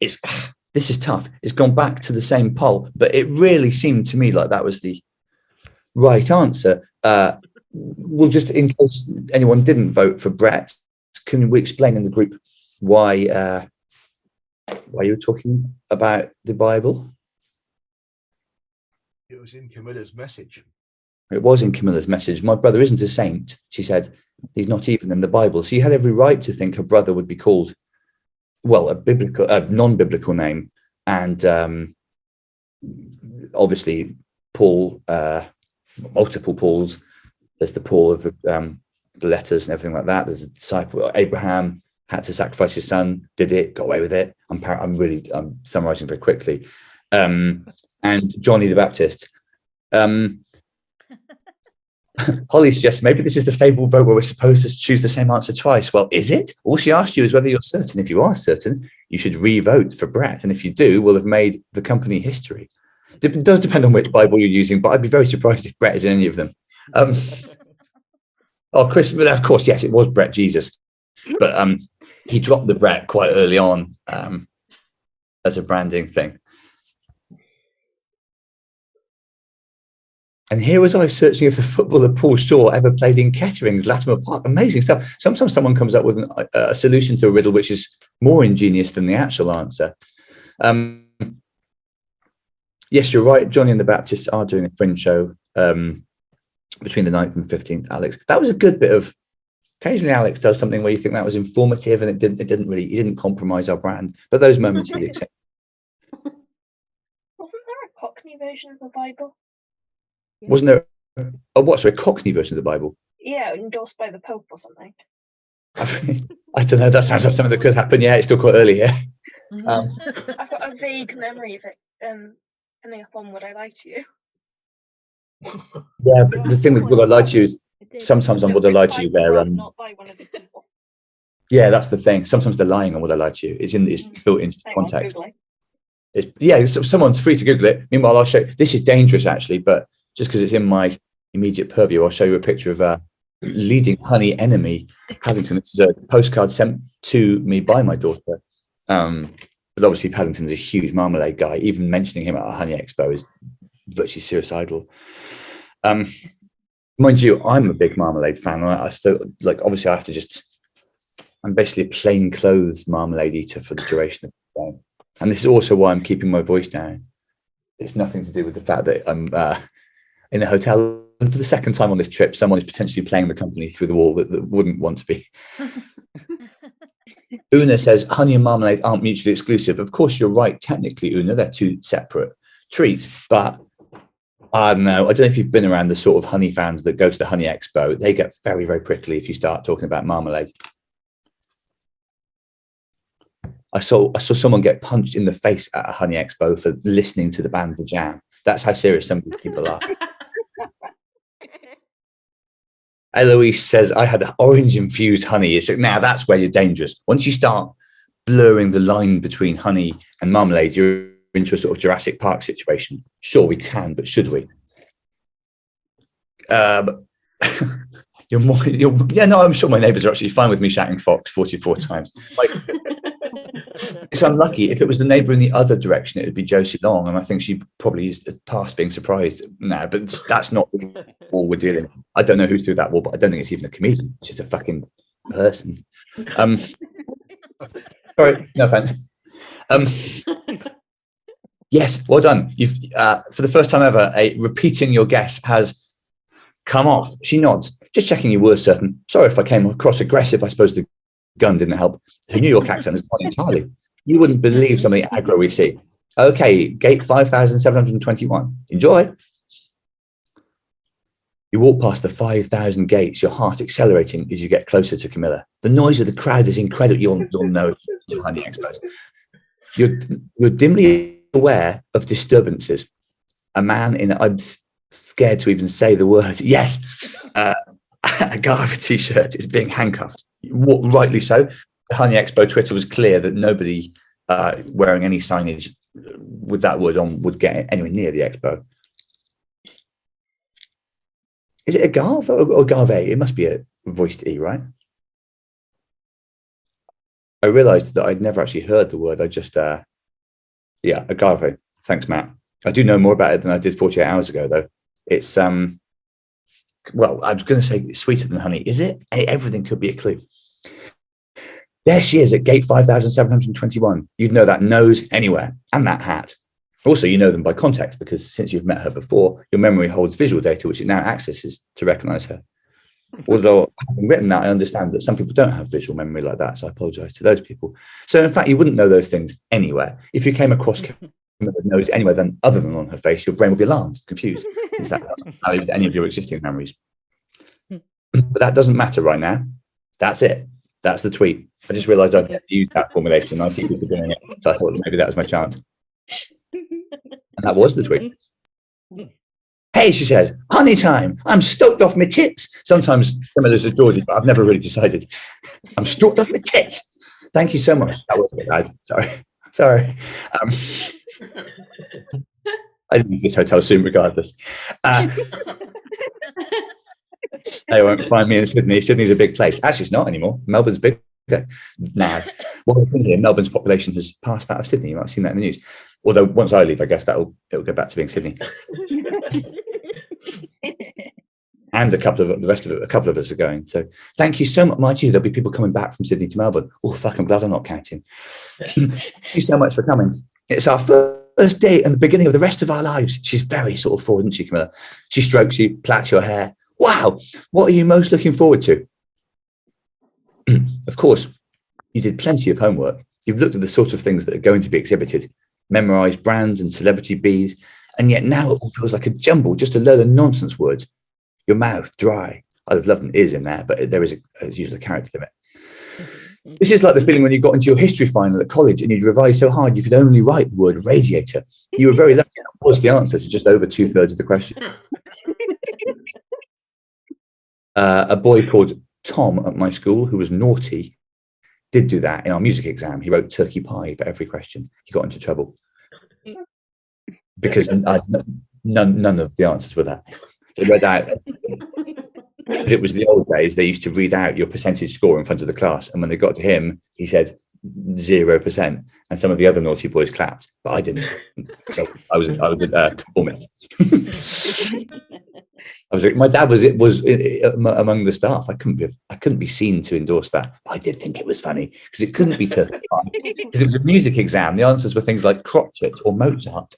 This is tough. It's gone back to the same poll, but it really seemed to me like that was the right answer. We'll just, in case anyone didn't vote for Brett, can we explain in the group why you were talking about the Bible? It was in Camilla's message. It was in Camilla's message. My brother isn't a saint, she said. He's not even in the Bible. So you had every right to think her brother would be called, well, a non-biblical name. And obviously, Paul, multiple Pauls. There's the Paul of the letters and everything like that. There's a disciple. Abraham had to sacrifice his son, did it, got away with it. I'm summarizing very quickly. And Johnny the Baptist. Holly suggests maybe this is the favourable vote where we're supposed to choose the same answer twice. Well, is it? All she asked you is whether you're certain. If you are certain, you should re-vote for Brett. And if you do, we'll have made the company history. It does depend on which Bible you're using, but I'd be very surprised if Brett is in any of them. Chris, but of course, yes, it was Brett Jesus. But he dropped the Brett quite early on as a branding thing. And here was I searching if the footballer Paul Shaw ever played in Kettering's Latimer Park. Amazing stuff. Sometimes someone comes up with a solution to a riddle which is more ingenious than the actual answer. Yes, you're right. Johnny and the Baptists are doing a fringe show between the 9th and the 15th, Alex. That was a good bit of... Occasionally Alex does something where you think that was informative and it didn't compromise our brand. But those moments he accepted. Wasn't there a Cockney version of the Bible? Wasn't there a Cockney version of the Bible? Yeah, endorsed by the Pope or something. I don't know. That sounds like something that could happen. Yeah, it's still quite early here. I've got a vague memory of it coming up on Would I Lie to You? Yeah, but the thing with Would I Lie to You is sometimes on Would I Lie to You they're not by one of the people. Yeah, that's the thing. Sometimes they're lying on Would I Lie to You. It's built into context. Someone's free to Google it. Meanwhile, I'll show you. This is dangerous actually, but just because it's in my immediate purview, I'll show you a picture of a leading honey enemy, Paddington. This is a postcard sent to me by my daughter. But obviously Paddington's a huge marmalade guy. Even mentioning him at a Honey Expo is virtually suicidal. Mind you, I'm a big marmalade fan. Obviously I have to I'm basically a plain clothes marmalade eater for the duration of the time. And this is also why I'm keeping my voice down. It's nothing to do with the fact that I'm in a hotel, and for the second time on this trip, someone is potentially playing the company through the wall that wouldn't want to be. Una says, honey and marmalade aren't mutually exclusive. Of course, you're right. Technically, Una, they're two separate treats. But I don't know. I don't know if you've been around the sort of honey fans that go to the Honey Expo. They get very, very prickly if you start talking about marmalade. I saw someone get punched in the face at a Honey Expo for listening to the band The Jam. That's how serious some of these people are. Eloise says, I had orange-infused honey. Now, that's where you're dangerous. Once you start blurring the line between honey and marmalade, you're into a sort of Jurassic Park situation. Sure, we can, but should we? I'm sure my neighbours are actually fine with me shouting Fox 44 times. It's unlucky. If it was the neighbour in the other direction, it would be Josie Long, and I think she probably is past being surprised now. But that's not the wall we're dealing with. I don't know who's through that wall, but I don't think it's even a comedian. It's just a fucking person. Sorry, no offense. Yes, well done. You've for the first time ever, repeating your guess has come off. She nods. Just checking you were certain. Sorry if I came across aggressive. I suppose the gun didn't help. Her New York accent is gone entirely. You wouldn't believe some of the aggro we see. Okay, gate 5,721. Enjoy. You walk past the 5,000 gates, your heart accelerating as you get closer to Camilla. The noise of the crowd is incredible. You'll know it's Honey Expo. You're dimly aware of disturbances. A man in, I'm scared to even say the word, yes, a guy with a t-shirt is being handcuffed. Rightly so. The Honey Expo Twitter was clear that nobody wearing any signage with that word on would get anywhere near the expo. Is it a Garve or Garve? It must be a voiced E, right? I realised that I'd never actually heard the word. I just, yeah, agave. Thanks, Matt. I do know more about it than I did 48 hours ago, though. It's, well, I was going to say it's sweeter than honey. Is it? Everything could be a clue. There she is at gate 5,721. You'd know that nose anywhere, and that hat. Also, you know them by context, because since you've met her before, your memory holds visual data, which it now accesses to recognise her. Although, having written that, I understand that some people don't have visual memory like that, so I apologise to those people. So, in fact, you wouldn't know those things anywhere. If you came across Camilla's nose anywhere other than on her face, your brain would be alarmed, confused, since that doesn't value any of your existing memories. But that doesn't matter right now. That's it. That's the tweet. I just realised I've never used that formulation. I see people doing it, so I thought maybe that was my chance. And that was the tweet. Hey, she says, honey time. I'm stoked off my tits. Sometimes similar to Georgie, but I've never really decided. I'm stoked off my tits. Thank you so much. That was a bit bad. Sorry. I leave this hotel soon regardless. They won't find me in Sydney. Sydney's a big place. Actually, it's not anymore. Melbourne's bigger now. Well, Melbourne's population has passed that of Sydney. You might have seen that in the news. Although once I leave, I guess it'll go back to being Sydney. And a couple of us are going. So thank you so much, Marty. There'll be people coming back from Sydney to Melbourne. Oh, fuck, I'm glad I'm not counting. Thank you so much for coming. It's our first day and the beginning of the rest of our lives. She's very sort of forward, isn't she, Camilla? She strokes you, plaits your hair. Wow, what are you most looking forward to? Of course, you did plenty of homework. You've looked at the sort of things that are going to be exhibited, memorized brands and celebrity bees, and yet now it all feels like a jumble, just a load of nonsense words. Your mouth dry. I'd have loved an is in there, but there is usually a character limit. This is like the feeling when you got into your history final at college and you'd revised so hard you could only write the word radiator. You were very lucky that was the answer to just over 2/3 of the question. A boy called Tom at my school, who was naughty, did do that in our music exam. He wrote turkey pie for every question. He got into trouble because none of the answers were that. They read out. It was the old days. They used to read out your percentage score in front of the class, and when they got to him, he said 0%, and some of the other naughty boys clapped, but I didn't. So I was a conformist. My dad was among the staff. I couldn't be seen to endorse that. But I did think it was funny because it couldn't be turkey pie because it was a music exam. The answers were things like crotchet or Mozart.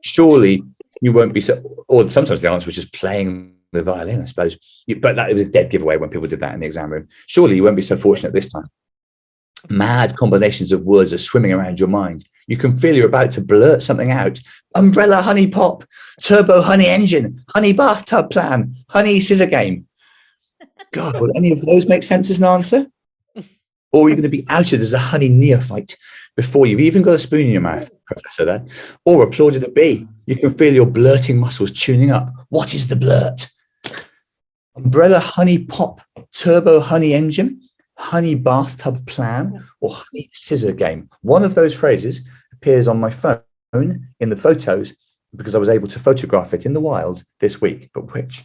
Surely you won't be so, or sometimes the answer was just playing the violin, I suppose. But it was a dead giveaway when people did that in the exam room. Surely you won't be so fortunate this time. Mad combinations of words are swimming around your mind. You can feel you're about to blurt something out. Umbrella honey pop, turbo honey engine, honey bathtub plan, honey scissor game. God, will any of those make sense as an answer? Or are you going to be outed as a honey neophyte before you've even got a spoon in your mouth, Professor there? Or applauded a bee. You can feel your blurting muscles tuning up. What is the blurt? Umbrella honey pop, turbo honey engine, honey bathtub plan, or honey scissor game. One of those phrases appears on my phone in the photos because I was able to photograph it in the wild this week. But which?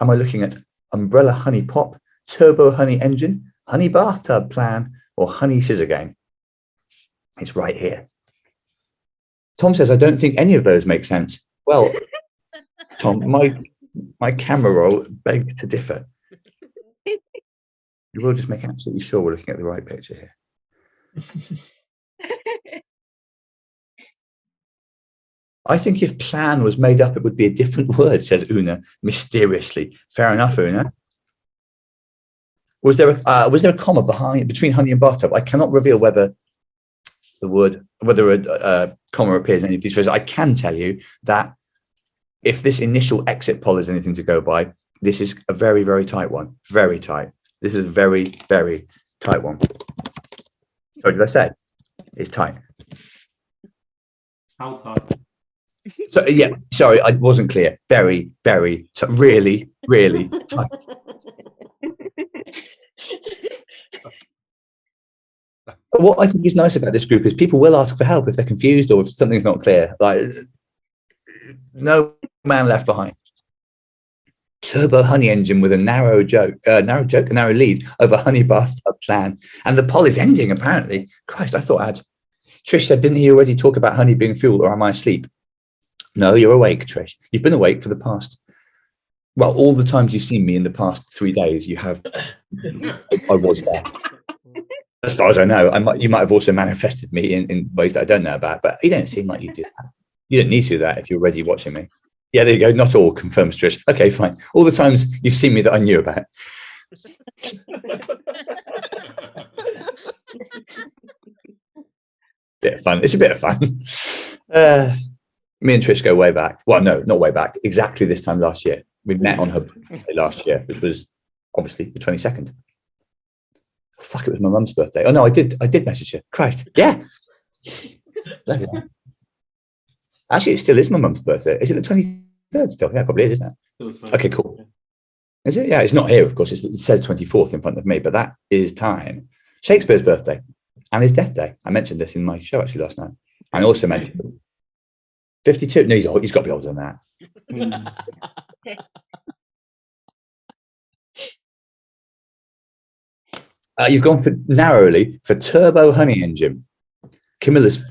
Am I looking at umbrella honey pop, turbo honey engine, honey bathtub plan, or honey scissor game? It's right here. Tom says, I don't think any of those make sense. Well, Tom, my camera roll begs to differ. You will just make absolutely sure we're looking at the right picture here. I think if plan was made up, it would be a different word, says Una mysteriously. Fair enough, Una. Was there a comma between honey and bathtub? I cannot reveal whether a comma appears in any of these phrases. I can tell you that if this initial exit poll is anything to go by, this is a very, very tight one. Very tight. This is a very, very tight one. What did I say? It's tight. How tight? So yeah, sorry, I wasn't clear. Very, very, really, really tight. What I think is nice about this group is people will ask for help if they're confused or if something's not clear. Like, no man left behind. Turbo honey engine with a narrow lead over honey bathtub plan. And the poll is ending, apparently. Christ, I thought Trish said, didn't he already talk about honey being fuel, or am I asleep? No, you're awake, Trish. You've been awake for the past, well, all the times you've seen me in the past 3 days, you have, I was there. As far as I know, you might have also manifested me in ways that I don't know about, but you don't seem like you do that. You don't need to do that if you're already watching me. Yeah, there you go. Not all, confirms Trish. Okay, fine. All the times you've seen me that I knew about. Bit of fun. It's a bit of fun. Me and Trish go way back. Well, no, not way back. Exactly this time last year. We met on her birthday last year, which was obviously the 22nd. Fuck, it was my mum's birthday. Oh no, I did message her. Christ, yeah. Actually, it still is my mum's birthday. Is it the 23rd still? Yeah, probably is, isn't it? Okay, cool. Is it? Yeah, it's not here, of course. It says 24th in front of me, but that is time. Shakespeare's birthday and his death day. I mentioned this in my show actually last night. And I also mentioned 52. No, he's got to be older than that. You've gone narrowly for turbo honey engine. Camilla's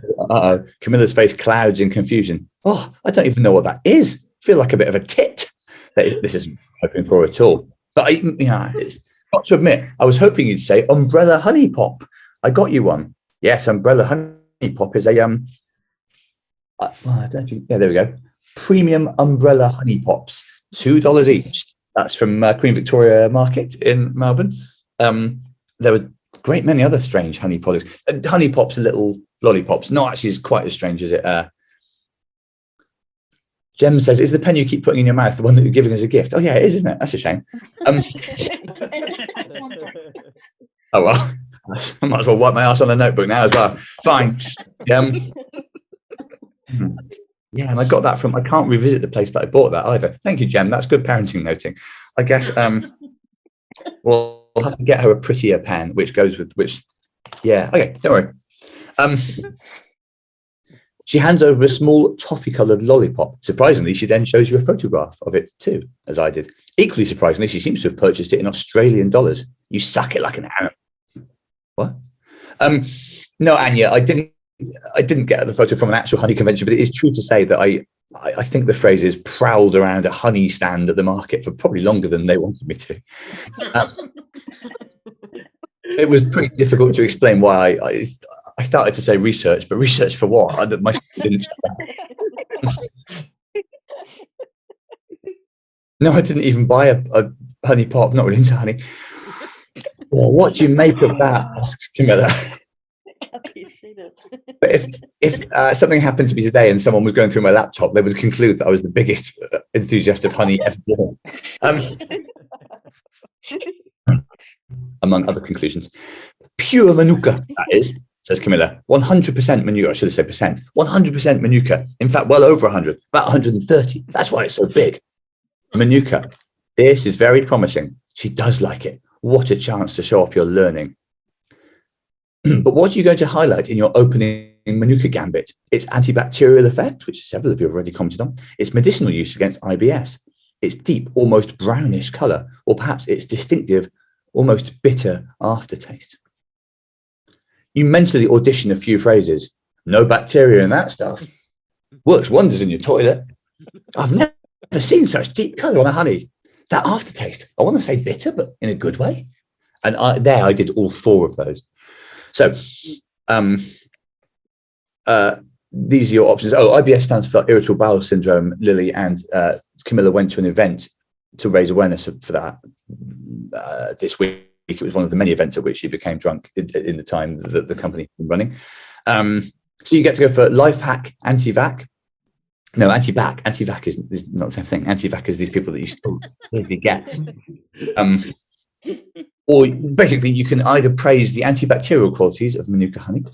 face clouds in confusion. Oh, I don't even know what that is. Feel like a bit of a tit. This isn't hoping for at all. But it's got to admit, I was hoping you'd say umbrella honey pop. I got you one. Yes, umbrella honey pop is a I don't know if there we go. Premium umbrella honey pops, $2 each. That's from Queen Victoria Market in Melbourne. There were a great many other strange honey products. Honey pops are little lollipops. Not actually as quite as strange as it. Jem says, "Is the pen you keep putting in your mouth the one that you're giving as a gift?" Oh yeah, it is, isn't it? That's a shame. Oh well, I might as well wipe my ass on the notebook now as well. Fine. Yeah, and I got that from. I can't revisit the place that I bought that either. Thank you, Jem. That's good parenting noting. I guess. We'll have to get her a prettier pen, which goes with which. Yeah. Okay. Don't worry. She hands over a small toffee-coloured lollipop. Surprisingly, she then shows you a photograph of it too, as I did. Equally surprisingly, she seems to have purchased it in Australian dollars. You suck it like an animal. What? No, Anya, I didn't get the photo from an actual honey convention, but it is true to say that I think the phrase is prowled around a honey stand at the market for probably longer than they wanted me to. It was pretty difficult to explain why I started to say research, but research for what? My didn't. No, I didn't even buy a honey pop. Not really into honey. Well, what do you make of that? Asks Camilla. But if something happened to me today and someone was going through my laptop, they would conclude that I was the biggest enthusiast of honey ever born. Among other conclusions. Pure Manuka, that is, says Camilla. 100% Manuka, I should have said percent. 100% Manuka. In fact, well over 100, about 130. That's why it's so big. Manuka. This is very promising. She does like it. What a chance to show off your learning. But what are you going to highlight in your opening Manuka gambit? Its antibacterial effect, which several of you have already commented on. Its medicinal use against IBS. Its deep, almost brownish colour, or perhaps its distinctive, almost bitter aftertaste. You mentally audition a few phrases. No bacteria in that stuff. Works wonders in your toilet. I've never seen such deep colour on a honey. That aftertaste, I want to say bitter, but in a good way. And I did all 4 of those. So these are your options. Oh, IBS stands for irritable bowel syndrome. Lily and Camilla went to an event to raise awareness for that this week. It was one of the many events at which she became drunk in the time that the company's been running. So you get to go for life hack, anti-vac. No, anti-vac. Anti-vac is not the same thing. Anti-vac is these people that you still really get. Or basically, you can either praise the antibacterial qualities of Manuka honey,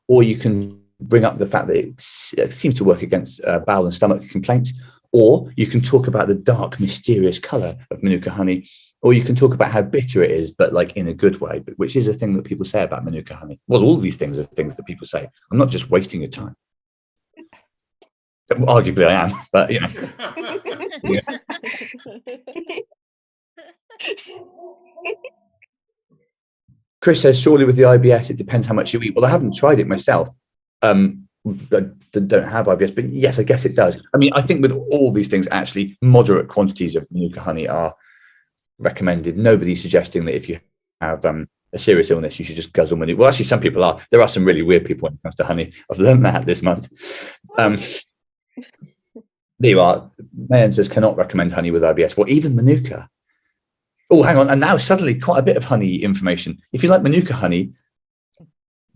or you can bring up the fact that it seems to work against bowel and stomach complaints, or you can talk about the dark, mysterious color of Manuka honey, or you can talk about how bitter it is, but like in a good way, which is a thing that people say about Manuka honey. Well, all these things are things that people say. I'm not just wasting your time. Arguably, I am, but you know. Yeah. Chris says, surely with the IBS, it depends how much you eat. Well, I haven't tried it myself. I don't have IBS, but yes, I guess it does. I mean, I think with all these things, actually, moderate quantities of Manuka honey are recommended. Nobody's suggesting that if you have a serious illness, you should just guzzle Manuka. Well, actually, some people are. There are some really weird people when it comes to honey. I've learned that this month. There you are. Mayan says, cannot recommend honey with IBS. Well, even Manuka. Oh, hang on. And now suddenly quite a bit of honey information. If you like Manuka honey,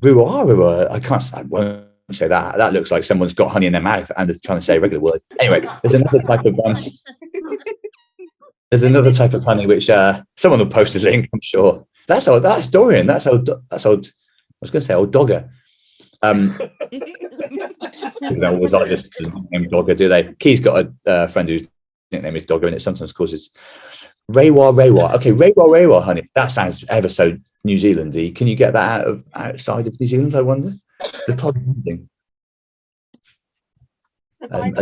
I won't say that. That looks like someone's got honey in their mouth and they're trying to say regular words. Anyway, there's another type of honey which someone will post a link, I'm sure. That's Dorian. That's old. I was going to say old Dogger. Was I just named Dogger, do they? Key's got a friend whose nickname is Dogger, and it sometimes causes Raywa. Okay, Raywa honey. That sounds ever so New Zealandy. Can you get that outside of New Zealand, I wonder? The Bible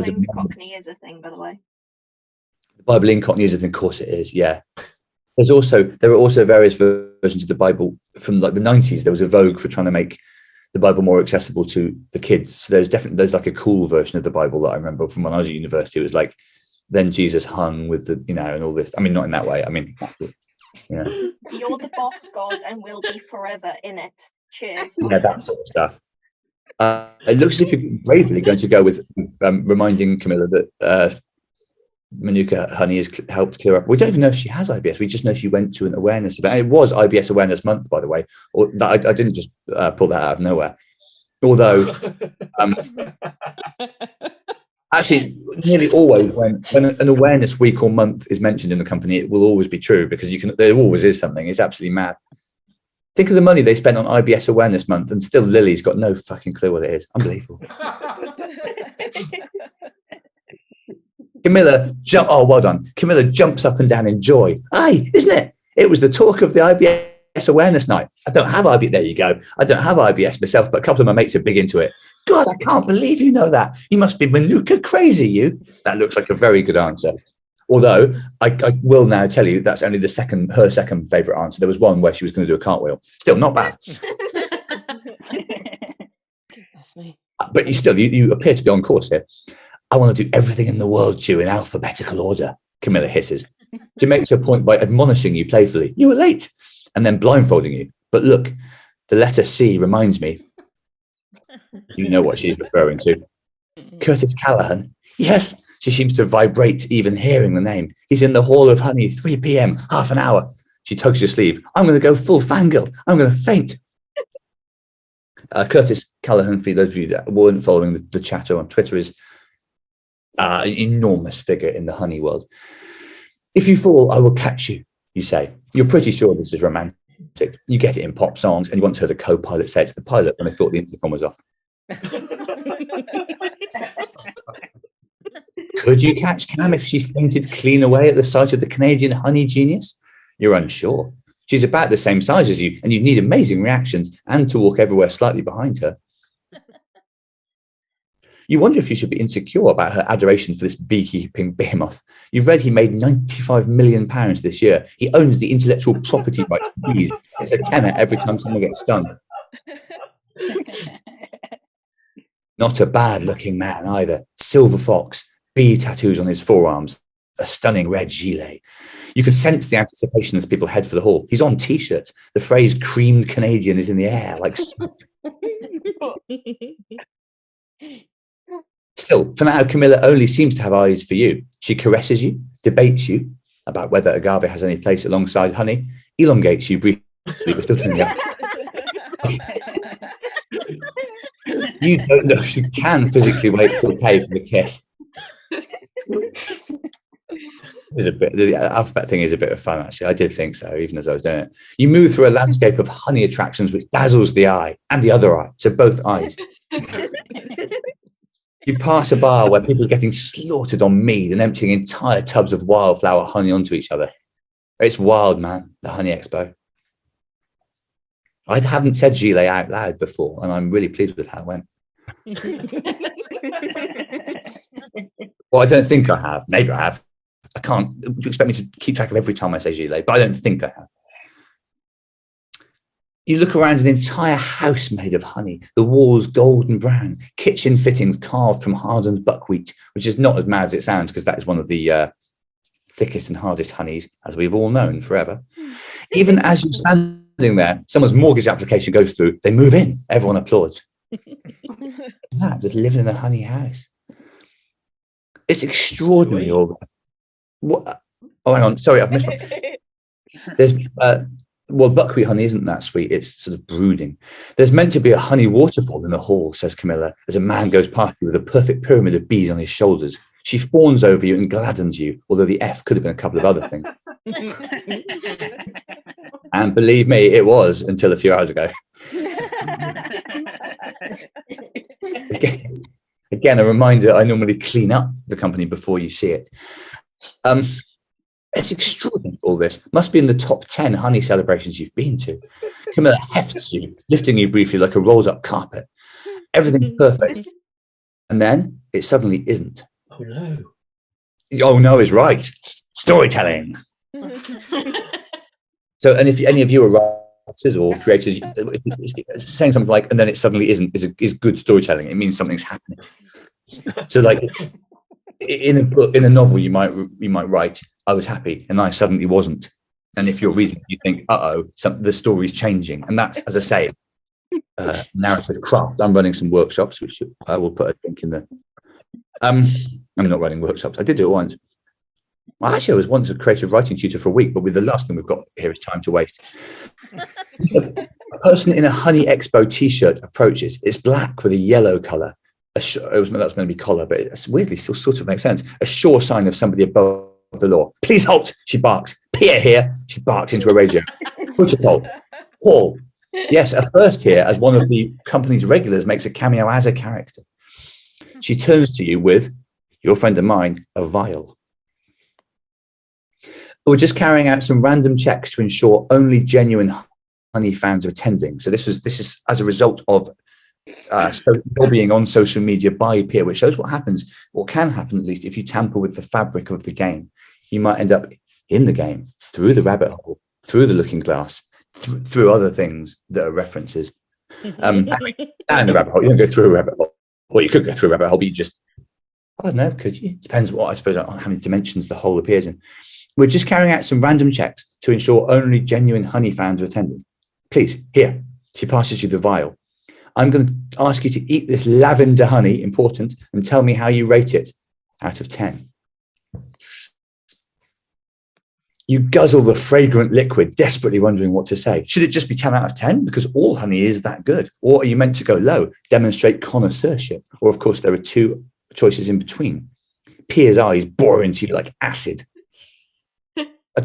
in Cockney is a thing, by the way. The Bible in Cockney is a thing, of course it is, yeah. There are also various versions of the Bible from like the 90s. There was a vogue for trying to make the Bible more accessible to the kids. So there's like a cool version of the Bible that I remember from when I was at university. It was like, then Jesus hung with the, and all this. I mean, not in that way. I mean, You're the boss god and will be forever in it. Cheers. Yeah, that sort of stuff. It looks as if you're bravely going to go with reminding Camilla that Manuka honey has helped clear up. We don't even know if she has IBS. We just know she went to an awareness event. It was IBS Awareness Month, by the way. Or that, I didn't just pull that out of nowhere. Although, actually, nearly always when an awareness week or month is mentioned in the company, it will always be true because there always is something. It's absolutely mad. Think of the money they spent on IBS Awareness Month, and still Lily's got no fucking clue what it is. Unbelievable. Camilla, well done. Camilla jumps up and down in joy. Aye, isn't it? It was the talk of the IBS Awareness Night. I don't have IBS. There you go. I don't have IBS myself, but a couple of my mates are big into it. God, I can't believe you know that. You must be Manuka crazy, you. That looks like a very good answer. Although I will now tell you that's only her second favourite answer. There was one where she was going to do a cartwheel. Still not bad. That's me. But you appear to be on course here. I want to do everything in the world to you in alphabetical order, Camilla hisses. She makes her point by admonishing you playfully. You were late. And then blindfolding you. But look, the letter C reminds me. You know what she's referring to. Curtis Callahan. Yes. She seems to vibrate even hearing the name. He's in the Hall of Honey, 3 p.m., half an hour. She tugs your sleeve. I'm going to go full fangirl. I'm going to faint. Curtis Callahan, for those of you that weren't following the chatter on Twitter, is an enormous figure in the honey world. If you fall, I will catch you, you say. You're pretty sure this is romantic. You get it in pop songs, and you once heard a co-pilot say it to the pilot when they thought the intercom was off. Could you catch Cam if she fainted clean away at the sight of the Canadian honey genius? You're unsure. She's about the same size as you, and you need amazing reactions and to walk everywhere slightly behind her. You wonder if you should be insecure about her adoration for this beekeeping behemoth. You've read he made £95 million this year. He owns the intellectual property rights to bees. It's a tenner every time someone gets stung. Not a bad-looking man either. Silver fox, bee tattoos on his forearms, a stunning red gilet. You can sense the anticipation as people head for the hall. He's on T-shirts. The phrase "creamed Canadian" is in the air. Like, still, for now, Camilla only seems to have eyes for you. She caresses you, debates you about whether agave has any place alongside honey, elongates you briefly, but still turning up. You don't know if you can physically wait till K for the kiss. The alphabet thing is a bit of fun, actually. I did think so, even as I was doing it. You move through a landscape of honey attractions which dazzles the eye and the other eye, so both eyes. You pass a bar where people are getting slaughtered on mead and emptying entire tubs of wildflower honey onto each other. It's wild, man, the Honey Expo. I haven't said gilet out loud before, and I'm really pleased with how it went. Well, I don't think I have. Maybe I have. I can't. Do you expect me to keep track of every time I say gilet? But I don't think I have. You look around an entire house made of honey, the walls golden brown, kitchen fittings carved from hardened buckwheat, which is not as mad as it sounds, because that is one of the thickest and hardest honeys, as we've all known forever. Even as you're standing there, someone's mortgage application goes through, they move in, everyone applauds. Just living in a honey house. It's extraordinary. What? Oh, hang on. Sorry, I've missed one. There's well, buckwheat honey isn't that sweet. It's sort of brooding. There's meant to be a honey waterfall in the hall, says Camilla, as a man goes past you with a perfect pyramid of bees on his shoulders. She fawns over you and gladdens you, although the F could have been a couple of other things. And believe me, it was until a few hours ago. Again, a reminder, I normally clean up the company before you see it. It's extraordinary, all this. Must be in the top 10 honey celebrations you've been to. Camilla hefts you, lifting you briefly like a rolled up carpet. Everything's perfect. And then it suddenly isn't. Oh no. Oh no is right. Storytelling. So, and if any of you are writers or creators, saying something like, and then it suddenly isn't, is good storytelling. It means something's happening. So like in a book, in a novel, you might write, I was happy and I suddenly wasn't. And if you're reading, you think, the story's changing. And that's, as I say, narrative craft. I'm running some workshops, which I will put a link in the. I'm not running workshops. I did do it once. Well, actually, I was once a creative writing tutor for a week, but with the last thing we've got here is time to waste. A person in a Honey Expo T-shirt approaches. It's black with a yellow colour. That was meant to be collar, but it's weirdly still sort of makes sense. A sure sign of somebody above the law. Please halt, she barks. Peer here, she barks into a radio. Protocol. Hall. Yes, a first here as one of the company's regulars makes a cameo as a character. She turns to you with, your friend of mine, a vial. We're just carrying out some random checks to ensure only genuine honey fans are attending. So this is as a result of lobbying on social media by peer, which shows what happens, or can happen at least, if you tamper with the fabric of the game. You might end up in the game, through the rabbit hole, through the looking glass, through other things that are references. Down the rabbit hole, you don't go through a rabbit hole. Well, you could go through a rabbit hole, but you just, I don't know, could you? Depends what, I suppose, on how many dimensions the hole appears in. We're just carrying out some random checks to ensure only genuine honey fans are attending. Please, here. She passes you the vial. I'm going to ask you to eat this lavender honey, important, and tell me how you rate it out of 10. You guzzle the fragrant liquid, desperately wondering what to say. Should it just be 10 out of 10? Because all honey is that good. Or are you meant to go low, demonstrate connoisseurship? Or, of course, there are two choices in between. Pia's eyes bore into you like acid.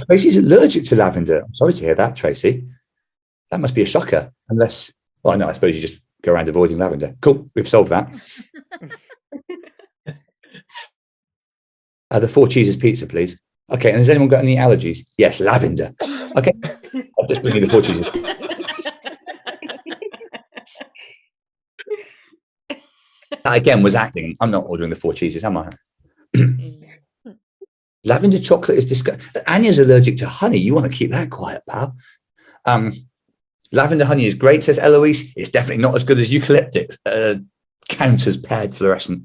Tracy's allergic to lavender. I'm sorry to hear that, Tracy. That must be a shocker. Unless, well, no, I suppose you just go around avoiding lavender. Cool, we've solved that. The 4 cheeses pizza, please. Okay, and has anyone got any allergies? Yes, lavender. Okay, I'll just bring you the 4 cheeses. That again was acting. I'm not ordering the 4 cheeses, am I? Lavender chocolate is disgusting. Anya's allergic to honey. You want to keep that quiet, pal. Lavender honey is great, says Eloise. It's definitely not as good as eucalyptus. Counts as paired fluorescent.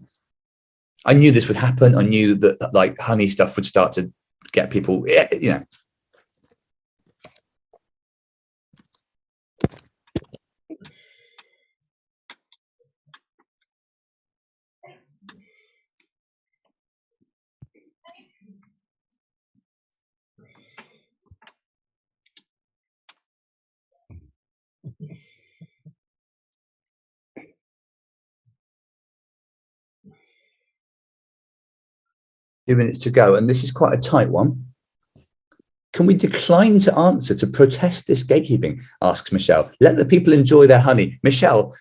I knew this would happen. I knew that like honey stuff would start to get people, you know. Minutes to go, and this is quite a tight one. Can we decline to answer to protest this gatekeeping? Asks Michelle. Let the people enjoy their honey. Michelle,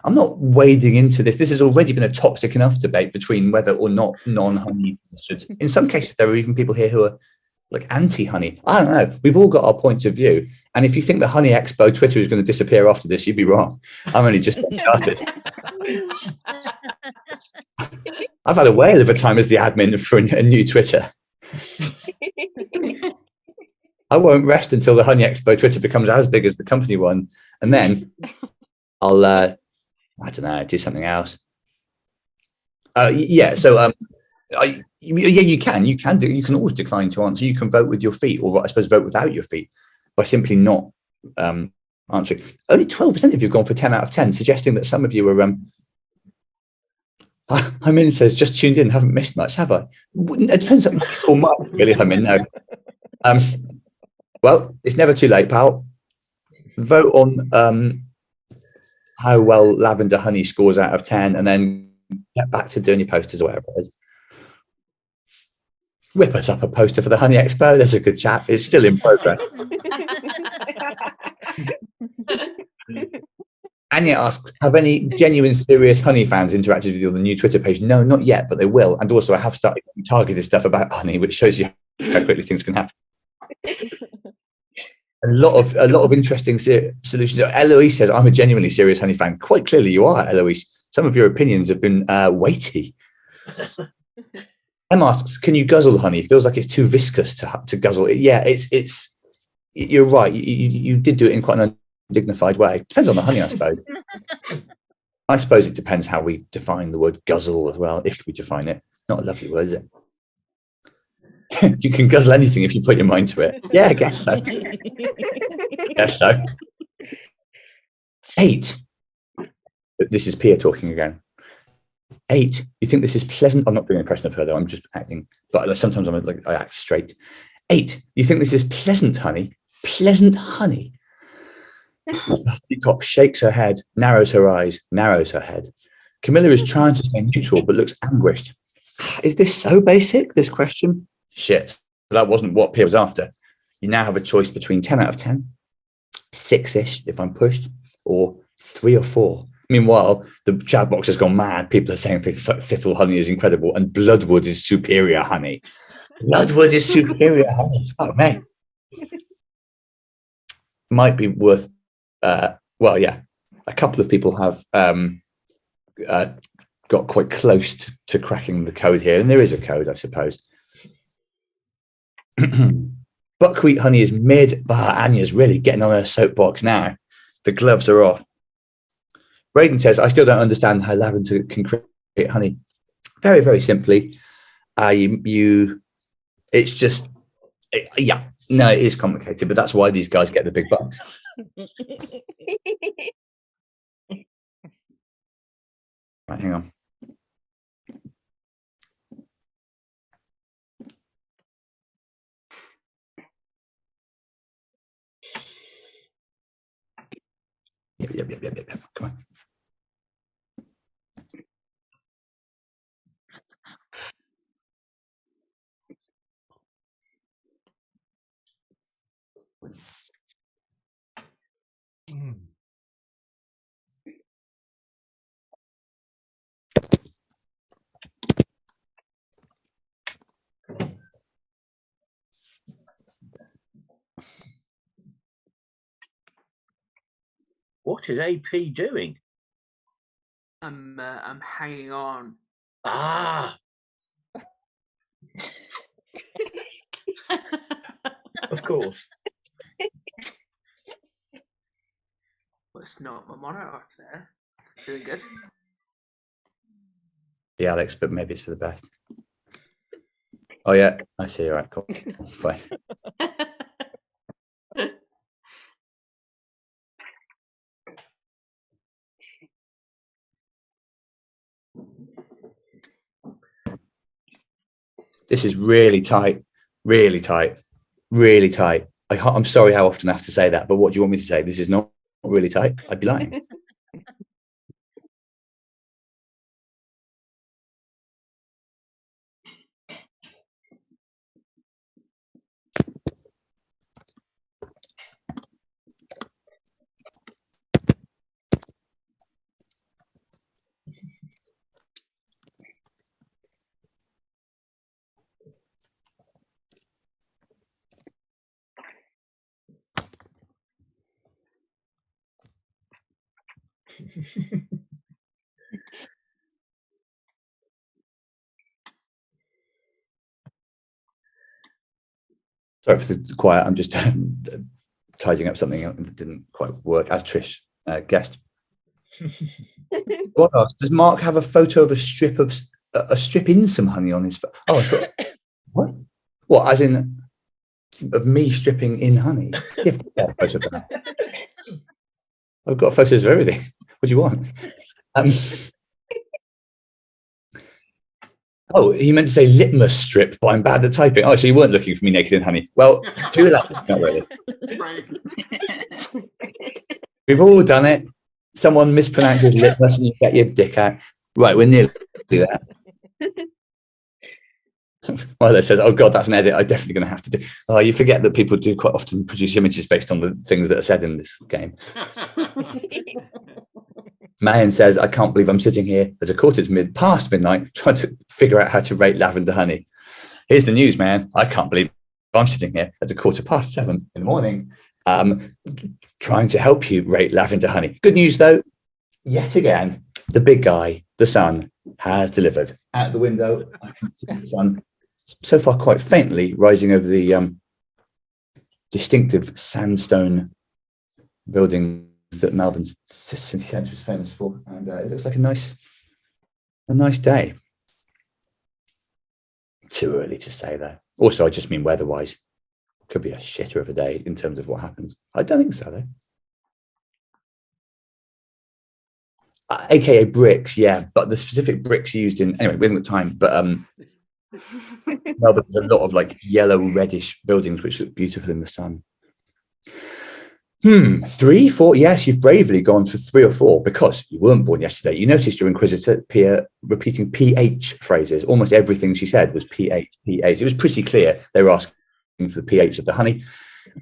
I'm not wading into this. This has already been a toxic enough debate between whether or not non-honey should. In some cases, there are even people here who are like anti-honey. I don't know. We've all got our points of view. And if you think the Honey Expo Twitter is going to disappear after this, you'd be wrong. I'm only just getting started. I've had a whale of a time as the admin for a new Twitter. I won't rest until the Honey Expo Twitter becomes as big as the company one. And then I'll, I don't know, do something else. Yeah, so yeah, you can always decline to answer. You can vote with your feet, or I suppose vote without your feet by simply not answering. Only 12% of you have gone for 10 out of 10, suggesting that some of you are Hymin says, just tuned in, haven't missed much, have I? It depends on or Mark, really, Hymin, no. Well, it's never too late, pal. Vote on how well Lavender Honey scores out of 10, and then get back to doing your posters or whatever it is. Whip us up a poster for the Honey Expo. There's a good chat. It's still in progress. Anya asks, have any genuine, serious honey fans interacted with you on the new Twitter page? No, not yet, but they will. And also, I have started targeted stuff about honey, which shows you how quickly things can happen. A lot of interesting solutions. Eloise says, I'm a genuinely serious honey fan. Quite clearly you are, Eloise. Some of your opinions have been weighty. Em asks, can you guzzle honey? Feels like it's too viscous to guzzle. Yeah, it's you're right. You did do it in quite an undignified way. Depends on the honey, I suppose. I suppose it depends how we define the word guzzle as well, if we define it. Not a lovely word, is it? You can guzzle anything if you put your mind to it. Yeah, I guess so. Guess so. 8. This is Pia talking again. 8. You think this is pleasant? I'm not doing an impression of her though. I'm just acting. But sometimes I'm like I act straight. 8. You think this is pleasant honey? Pleasant honey. The peacock shakes her head, narrows her eyes, narrows her head. Camilla is trying to stay neutral but looks anguished. Is this so basic? This question. Shit, that wasn't what Pia was after. You now have a choice between 10 out of 10, 6-ish if I'm pushed, or 3 or 4. Meanwhile, the chat box has gone mad. People are saying things like Thistle honey is incredible and Bloodwood is superior honey. Bloodwood is superior honey. Oh, man. Might be worth, well, yeah, a couple of people have got quite close to cracking the code here, and there is a code, I suppose. Buckwheat honey is mid. Anya's really getting on her soapbox now. The gloves are off. Braden says, I still don't understand how lavender can create honey. Very, very simply, it's just, yeah, no, it is complicated, but that's why these guys get the big bucks. Right, hang on. Yep. Come on. What is AP doing? I'm hanging on. Ah. Of course. Well, it's not my monitor up there. Doing good. Yeah, Alex, but maybe it's for the best. Oh yeah, I see. All right, cool. Fine. This is really tight, really tight, really tight. I'm sorry how often I have to say that, but what do you want me to say? This is not really tight. I'd be lying. Sorry for the quiet. I'm just tidying up something that didn't quite work, as Trish guessed. What else? Does Mark have a photo of a strip in some honey on his? Oh, I thought, what? What? As in of me stripping in honey? Yeah, I've got a photo of that. I've got photos of everything. What do you want? Oh, he meant to say litmus strip, but I'm bad at typing. Oh, so you weren't looking for me naked in honey. Well, too late. Not really. We've all done it. Someone mispronounces litmus and you get your dick out. Right, we're nearly there. Well, it says, oh God, that's an edit I'm definitely going to have to do. Oh, you forget that people do quite often produce images based on the things that are said in this game. Mayan says, I can't believe I'm sitting here at a quarter to past midnight trying to figure out how to rate lavender honey. Here's the news, man. I can't believe I'm sitting here at a 7:15 in the morning trying to help you rate lavender honey. Good news, though. Yet again, the big guy, the sun, has delivered. Out the window, I can see the sun so far quite faintly rising over the distinctive sandstone building that Melbourne's city centre is famous for, and it looks like a nice day. Too early to say though. Also, I just mean weather-wise. Could be a shitter of a day in terms of what happens. I don't think so though. AKA bricks, yeah, but the specific bricks used in anyway, we haven't got time, but Melbourne, there's a lot of like yellow reddish buildings which look beautiful in the sun. 3, 4. Yes, you've bravely gone for 3 or 4 because you weren't born yesterday. You noticed your Inquisitor Pia repeating PH phrases. Almost everything she said was PH, PH. It was pretty clear they were asking for the pH of the honey.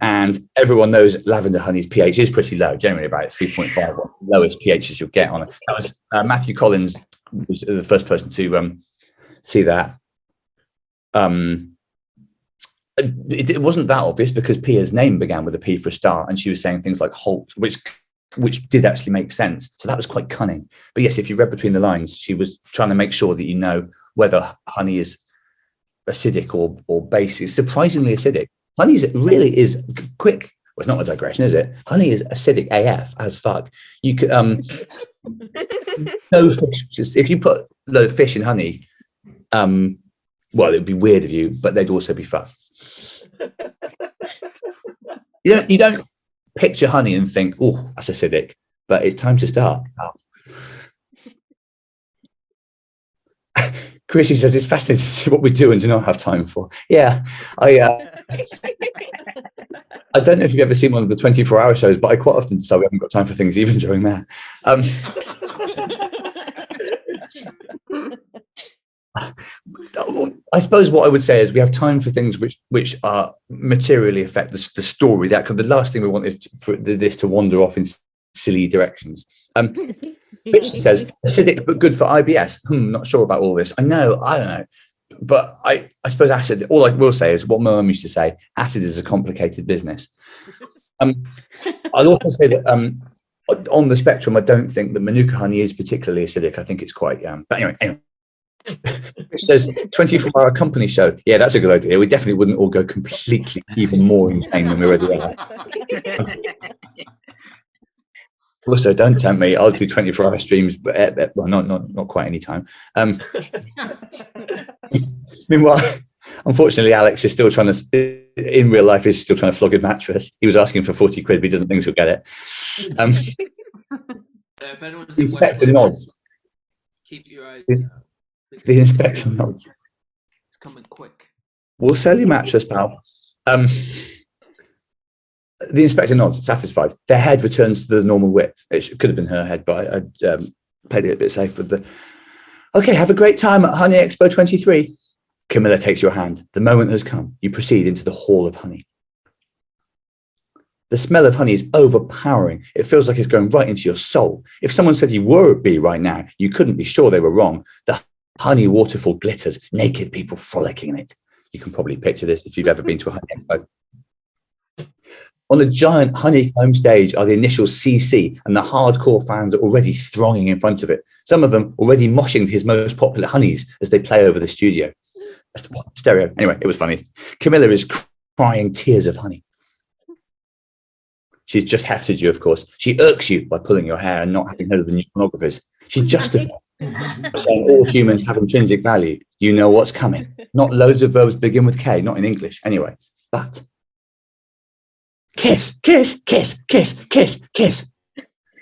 And everyone knows lavender honey's pH is pretty low, generally about 3.5, lowest pHs you'll get on it. That was Matthew Collins was the first person to see that. It wasn't that obvious because Pia's name began with a P for a start, and she was saying things like Holt, which did actually make sense. So that was quite cunning. But yes, if you read between the lines, she was trying to make sure that you know whether honey is acidic or base. It's surprisingly acidic. Honey really is quick. Well, it's not a digression, is it? Honey is acidic AF as fuck. You could no fish. Just if you put a load of fish in honey, well, it would be weird of you, but they'd also be fucked. You don't picture honey and think, oh, that's acidic, but it's time to start. Chrissy says it's fascinating to see what we do and do not have time for. Yeah, I don't know if you've ever seen one of the 24-hour shows, but I quite often decide we haven't got time for things even during that. I suppose what I would say is we have time for things which are materially affect the story. That the last thing we want is for this to wander off in silly directions. Richard says acidic but good for IBS. Not sure about all this. I don't know, but I suppose acid. All I will say is what my mum used to say: acid is a complicated business. I'll also say that on the spectrum, I don't think that Manuka honey is particularly acidic. I think it's quite. But anyway. It says 24-hour company show. Yeah, that's a good idea. We definitely wouldn't all go completely even more insane than we already are. Also, don't tempt me. I'll do 24-hour streams, but well, not quite any time. Meanwhile, Unfortunately, Alex is still trying to, in real life, is still trying to flog his mattress. He was asking for 40 quid, but he doesn't think he'll get it. If anyone's The in West inspector Wales, nods. keep your eyes The- out. because The inspector nods. It's coming quick. We'll sell you mattress, pal. The inspector nods, satisfied. Their head returns to the normal width. It could have been her head, but I played it a bit safe with the. Okay, have a great time at Honey Expo 23. Camilla takes your hand. The moment has come. You proceed into the Hall of Honey. The smell of honey is overpowering. It feels like it's going right into your soul. If someone said you were a bee right now, you couldn't be sure they were wrong. The honey waterfall glitters, naked people frolicking in it. You can probably picture this if you've ever been to a honey expo. On the giant honeycomb stage are the initials CC, and the hardcore fans are already thronging in front of it. Some of them already moshing to his most popular honeys as they play over the studio. Stereo. Anyway, it was funny. Camilla is crying tears of honey. She's just hefted you, of course. She irks you by pulling your hair and not having heard of the new pornographers. She justifies saying all humans have intrinsic value. You know what's coming. Not loads of verbs begin with K, not in English anyway. But kiss, kiss, kiss, kiss, kiss, kiss.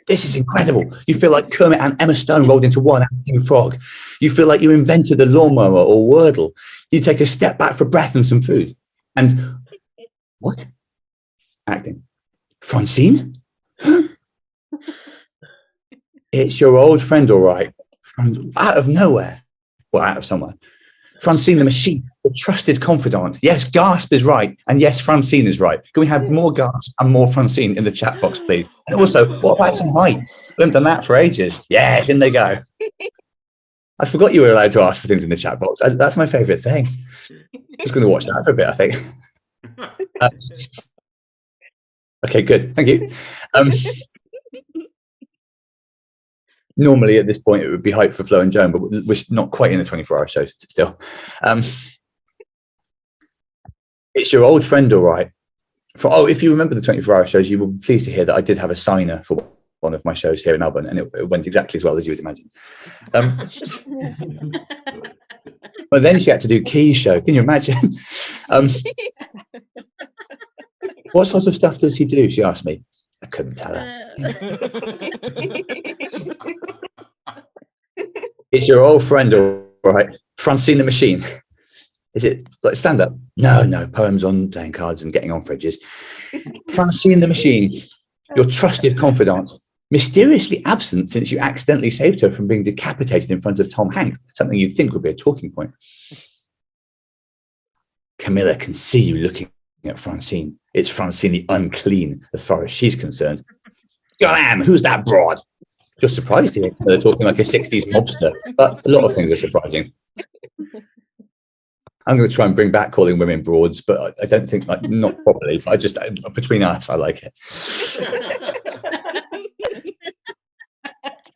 This is incredible. You feel like Kermit and Emma Stone rolled into one acting frog. You feel like you invented the lawnmower or Wordle. You take a step back for breath and some food. And what? Acting. Francine? It's your old friend, all right. Out of nowhere. Well, out of somewhere. Francine the machine, the trusted confidant. Yes, gasp is right. And yes, Francine is right. Can we have more gasp and more Francine in the chat box, please? And also, what about some height? We haven't done that for ages. Yes, in they go. I forgot you were allowed to ask for things in the chat box. That's my favourite thing. I'm just going to watch that for a bit, I think. Okay, good. Thank you. Normally at this point it would be hype for Flo and Joan, but we're not quite in the 24-hour show still. It's your old friend, all right. If you remember the 24-hour shows, you will be pleased to hear that I did have a signer for one of my shows here in Melbourne, and it went exactly as well as you would imagine. But then she had to do Key's show. Can you imagine? What sort of stuff does he do? She asked me. I couldn't tell her. It's your old friend, all right. Francine the machine. Is it like stand up? No, poems on playing cards and getting on fridges. Francine the machine, your trusted confidant, mysteriously absent since you accidentally saved her from being decapitated in front of Tom Hanks, something you'd think would be a talking point. Camilla can see you looking at Francine. It's Francine the unclean as far as she's concerned. Goddamn, who's that broad? You're surprised here. They're talking like a 60s mobster, but a lot of things are surprising. I'm going to try and bring back calling women broads, but I don't think, not properly, but between us, I like it.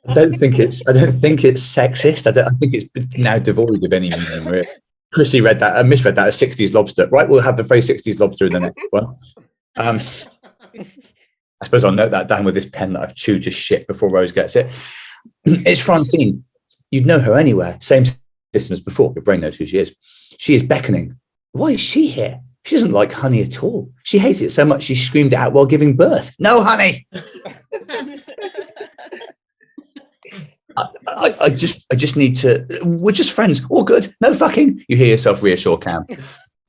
I don't think it's sexist. I think it's now devoid of any meaning, really. Chrissy read that, misread that as 60s lobster. Right, we'll have the phrase 60s lobster in the next one. I suppose I'll note that down with this pen that I've chewed to shit before Rose gets it. It's Francine. You'd know her anywhere. Same system as before. Your brain knows who she is. She is beckoning. Why is she here? She doesn't like honey at all. She hates it so much she screamed it out while giving birth. No honey. I just need to. We're just friends. All good. No fucking. You hear yourself reassure Cam.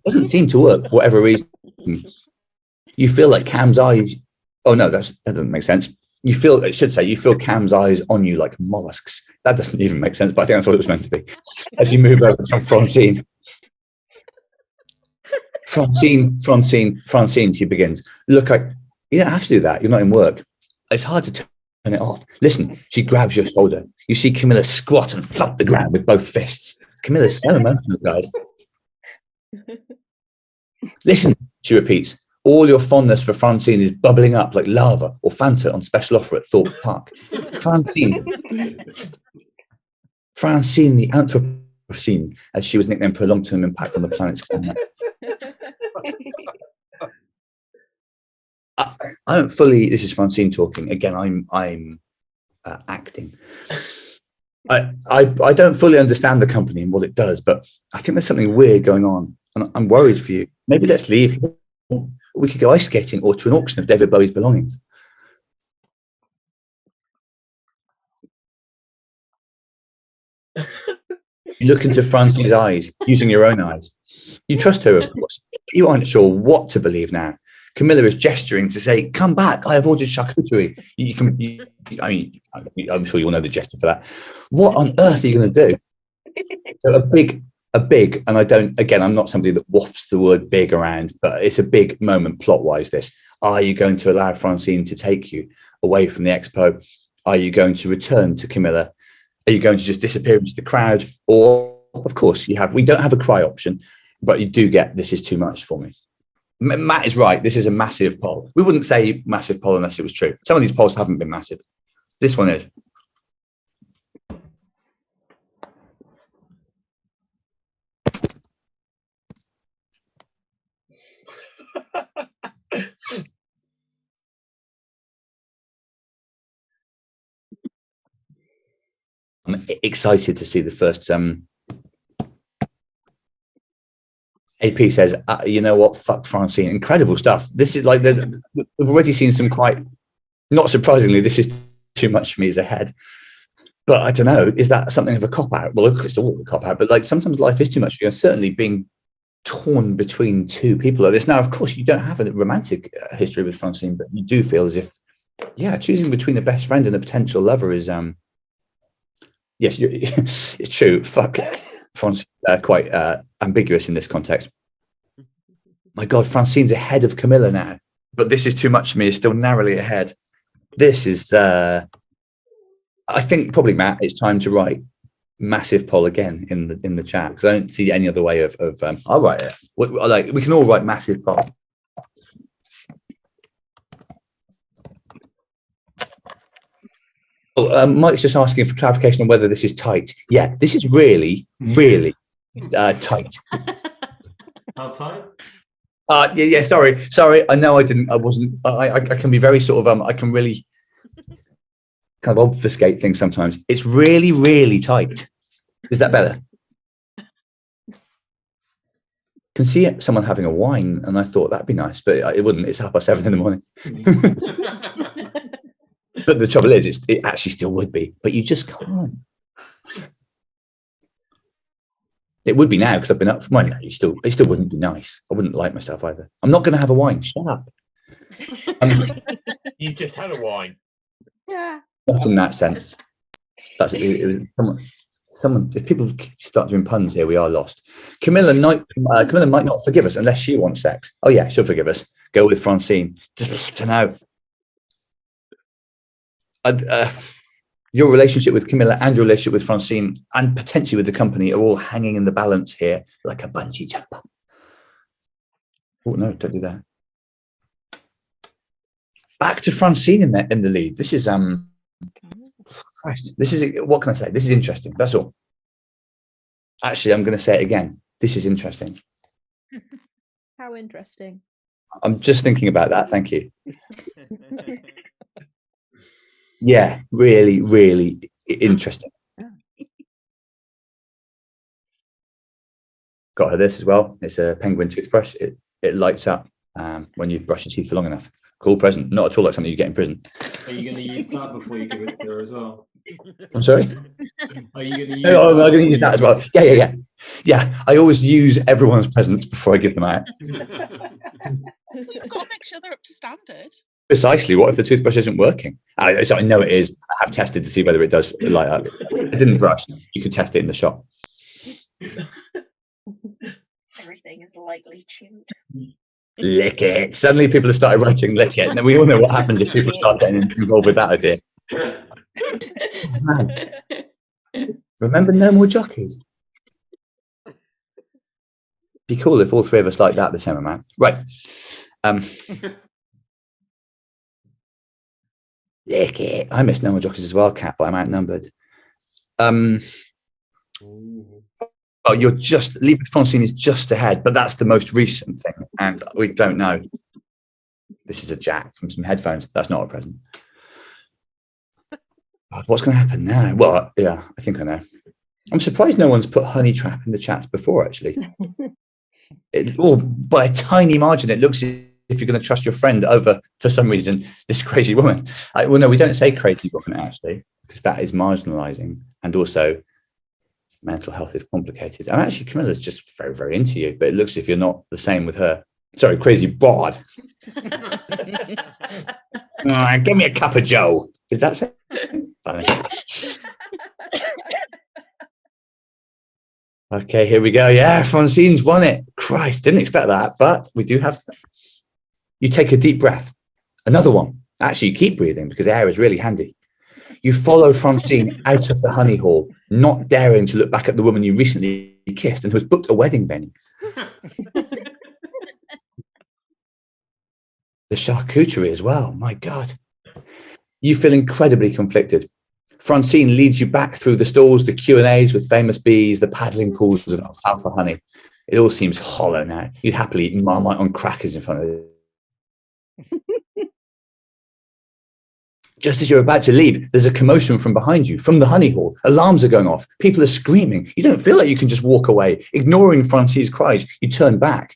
Doesn't seem to work for whatever reason. You feel like Cam's eyes. Oh no, that doesn't make sense. You feel Cam's eyes on you like mollusks. That doesn't even make sense, but I think that's what it was meant to be. As you move over from Francine. Francine, she begins. Look, you don't have to do that. You're not in work. It's hard to turn it off. Listen, she grabs your shoulder. You see Camilla squat and thump the ground with both fists. Camilla's so emotional, guys. Listen, she repeats. All your fondness for Francine is bubbling up like lava or Fanta on special offer at Thorpe Park. Francine the Anthropocene, as she was nicknamed for a long-term impact on the planet's climate. I don't fully. This is Francine talking again. I'm acting. I don't fully understand the company and what it does, but I think there's something weird going on and I'm worried for you. Maybe let's leave. We could go ice skating or to an auction of David Bowie's belongings. You look into Francine's eyes, using your own eyes. You trust her, of course. You aren't sure what to believe now. Camilla is gesturing to say, "Come back! I have ordered charcuterie." I'm sure you'll know the gesture for that. What on earth are you going to do? So a big, and I'm not somebody that wafts the word big around, but it's a big moment plot-wise. This: are you going to allow Francine to take you away from the expo? Are you going to return to Camilla? Are you going to just disappear into the crowd? Or, of course, we don't have a cry option, but you do get, "This is too much for me." Matt is right. This is a massive poll. We wouldn't say massive poll unless it was true. Some of these polls haven't been massive. This one is. I'm excited to see the first. AP says, "You know what? Fuck Francine. Incredible stuff. This is like we've already seen some quite. Not surprisingly, this is too much for me as a head. But I don't know. Is that something of a cop out? Well, it's all a cop out. But like sometimes life is too much for you. Certainly being torn between two people like this. Now, of course, you don't have a romantic history with Francine, but you do feel as if, choosing between a best friend and a potential lover is yes, it's true. Fuck Francine, quite ambiguous in this context. My God, Francine's ahead of Camilla now, but this is too much for me. It's still narrowly ahead. This is, I think probably Matt, it's time to write massive poll again in the chat because I don't see any other way of I'll write it. We can all write massive poll. Mike's just asking for clarification on whether this is tight. Yeah, this is really, really tight. How tight? Yeah. Sorry. I know I didn't. I wasn't. I can be very sort of. I can really kind of obfuscate things sometimes. It's really, really tight. Is that better? Can see someone having a wine, and I thought that'd be nice, but it wouldn't. It's 7:30 in the morning. But the trouble is, it actually still would be, but you just can't. It would be now because I've been up for money. It still wouldn't be nice. I wouldn't like myself either. I'm not going to have a wine. Shut up. You just had a wine. Yeah. Not in that sense. That's it. Someone. If people start doing puns here, we are lost. Camilla might not forgive us unless she wants sex. Oh yeah, she'll forgive us. Go with Francine. Just to know. Your relationship with Camilla and your relationship with Francine and potentially with the company are all hanging in the balance here like a bungee jumper. Oh no, don't do that. Back to Francine in the lead. This is Christ. This is, what can I say? This is interesting. That's all. Actually, I'm going to say it again. This is interesting. How interesting. I'm just thinking about that. Thank you. Yeah, really, really interesting. Got her this as well. It's a penguin toothbrush. It lights up when you brush your teeth for long enough. Cool present. Not at all like something you get in prison. Are you going to use that before you give it to her as well? I'm sorry? Are you going to use I'm going to use that as well. Yeah. I always use everyone's presents before I give them out. You've got to make sure they're up to standard. Precisely. What if the toothbrush isn't working? I know it is. I have tested to see whether it does light up. I didn't brush. You could test it in the shop. Everything is lightly tuned. Lick it. Suddenly people have started writing lick it. And we all know what happens if people start getting involved with that idea. Oh, man. Remember, no more jockeys. Be cool if all three of us like that the same amount. Right. Lick it. I miss no more jockeys as well, Cat, but I'm outnumbered. Oh, you're just leaving Francine is just ahead, but that's the most recent thing, and we don't know. This is a jack from some headphones. That's not a present. What's going to happen now? Well, yeah, I think I know. I'm surprised no one's put honey trap in the chats before, actually. By a tiny margin, it looks as if you're going to trust your friend over, for some reason, this crazy woman. Well, no, we don't say crazy woman, actually, because that is marginalizing. And also, mental health is complicated. And actually, Camilla's just very, very into you, but it looks as if you're not the same with her. Sorry, crazy broad. Give me a cup of Joe. Is that so? Okay, here we go. Yeah, Francine's won it. Christ, didn't expect that, but we do have. You take a deep breath. Another one. Actually, you keep breathing because air is really handy. You follow Francine out of the honey hall, not daring to look back at the woman you recently kissed and who has booked a wedding venue. The charcuterie as well. My God. You feel incredibly conflicted. Francine leads you back through the stalls, the Q&As with famous bees, the paddling pools of alfalfa honey. It all seems hollow now. You'd happily eat Marmite on crackers in front of it. Just as you're about to leave, there's a commotion from behind you, from the honey hall. Alarms are going off. People are screaming. You don't feel like you can just walk away. Ignoring Francine's cries, you turn back.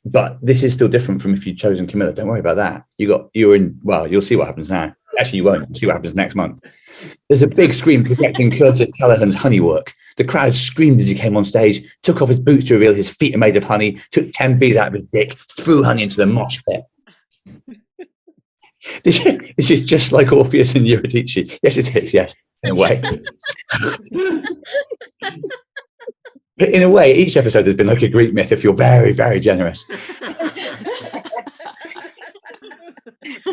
But this is still different from if you'd chosen Camilla. Don't worry about that. You're in, well, you'll see what happens now. Actually, you won't. You'll see what happens next month. There's a big scream protecting Curtis Callahan's honey work. The crowd screamed as he came on stage, took off his boots to reveal his feet are made of honey, took 10 bees out of his dick, threw honey into the mosh pit. This is just like Orpheus and Eurydice. Yes, it is, yes, in a way. But in a way, each episode has been like a Greek myth if you're very, very generous.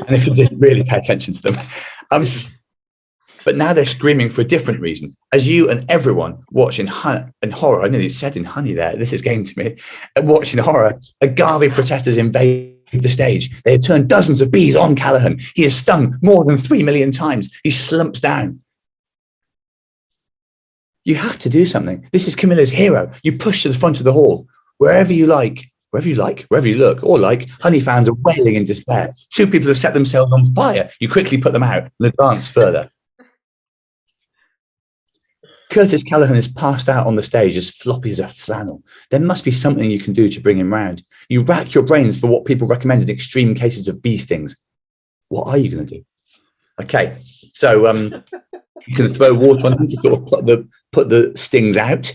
And if you didn't really pay attention to them. But now they're screaming for a different reason. As you and everyone watch in horror, I nearly said in honey there, this is getting to me, watch in horror, agave protesters invade the stage. They had turned dozens of bees on Callahan. He is stung more than 3 million times. He slumps down. You have to do something. This is Camilla's hero. You push to the front of the hall. Wherever you look, or like, honey fans are wailing in despair. 2 people have set themselves on fire. You quickly put them out and advance further. Curtis Callahan is passed out on the stage as floppy as a flannel. There must be something you can do to bring him round. You rack your brains for what people recommend in extreme cases of bee stings. What are you going to do? Okay, so you can throw water on him to sort of put the stings out.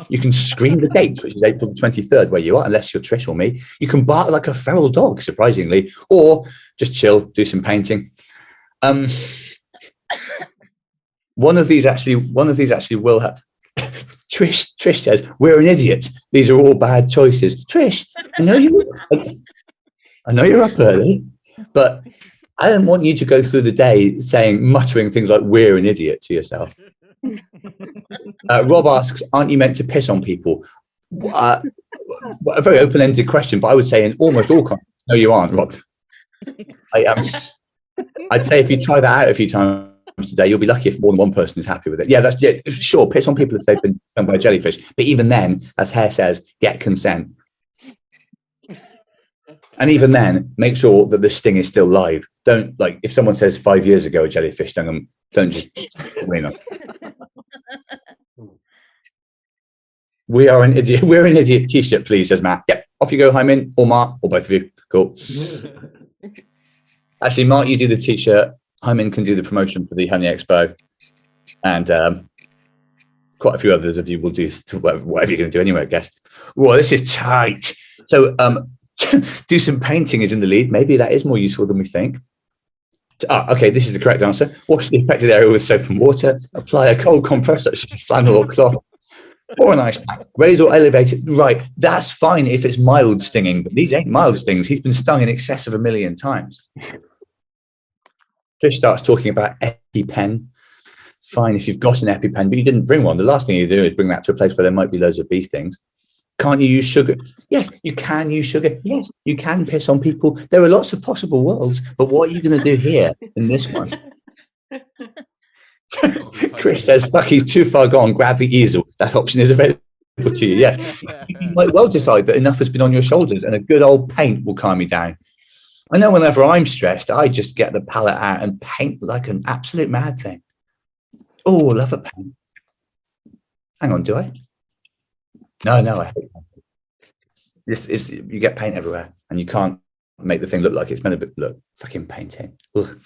You can scream the date, which is April the 23rd, where you are, unless you're Trish or me. You can bark like a feral dog, surprisingly, or just chill, do some painting. One of these actually will have. Trish says, "We're an idiot. These are all bad choices." Trish, I know you're up early, but I don't want you to go through the day muttering things like "we're an idiot" to yourself. Rob asks, "Aren't you meant to piss on people?" A very open-ended question, but I would say in almost all contexts, no, you aren't, Rob. I'd say if you try that out a few times today, you'll be lucky if more than one person is happy with it. Yeah, sure, piss on people if they've been stung by a jellyfish, but even then, as Hare says, get consent. And even then, make sure that the sting is still live. Don't, like, if someone says 5 years ago a jellyfish stung them, don't just win them. We're an idiot t-shirt, please, says Matt. Yep, off you go, Hyman, or Mart, or both of you. Cool. Actually, Mart, you do the t-shirt. Hyman can do the promotion for the Honey Expo. And quite a few others of you will do whatever you're going to do anyway, I guess. Whoa, this is tight. So do some painting is in the lead. Maybe that is more useful than we think. Okay, this is the correct answer. Wash the affected area with soap and water. Apply a cold compress such as flannel or cloth. Or an ice pack. Raise or elevate it. Right, that's fine if it's mild stinging, but these ain't mild stings. He's been stung in excess of 1 million times. Trish starts talking about EpiPen. Fine if you've got an EpiPen, but you didn't bring one. The last thing you do is bring that to a place where there might be loads of bee stings. Can't you use sugar? Yes, you can use sugar. Yes, you can piss on people. There are lots of possible worlds, but what are you going to do here in this one? Chris says, fuck, he's too far gone. Grab the easel. That option is available to you. Yes. You might well decide that enough has been on your shoulders and a good old paint will calm you down. I know whenever I'm stressed, I just get the palette out and paint like an absolute mad thing. Oh, I love a paint. Hang on, do I? No, I hate that. You get paint everywhere, and you can't make the thing look like it's meant to look fucking painting. Ugh.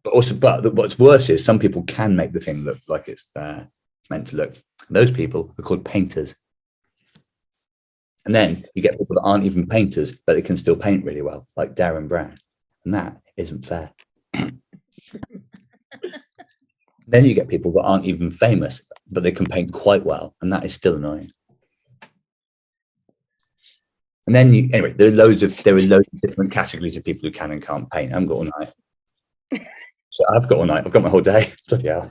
But what's worse is some people can make the thing look like it's meant to look. Those people are called painters. And then you get people that aren't even painters, but they can still paint really well, like Darren Brown. And that isn't fair. Then you get people that aren't even famous, but they can paint quite well, and that is still annoying. And then anyway, there are loads of different categories of people who can and can't paint. I haven't got all night. So I've got all night. I've got my whole day. Bloody hell.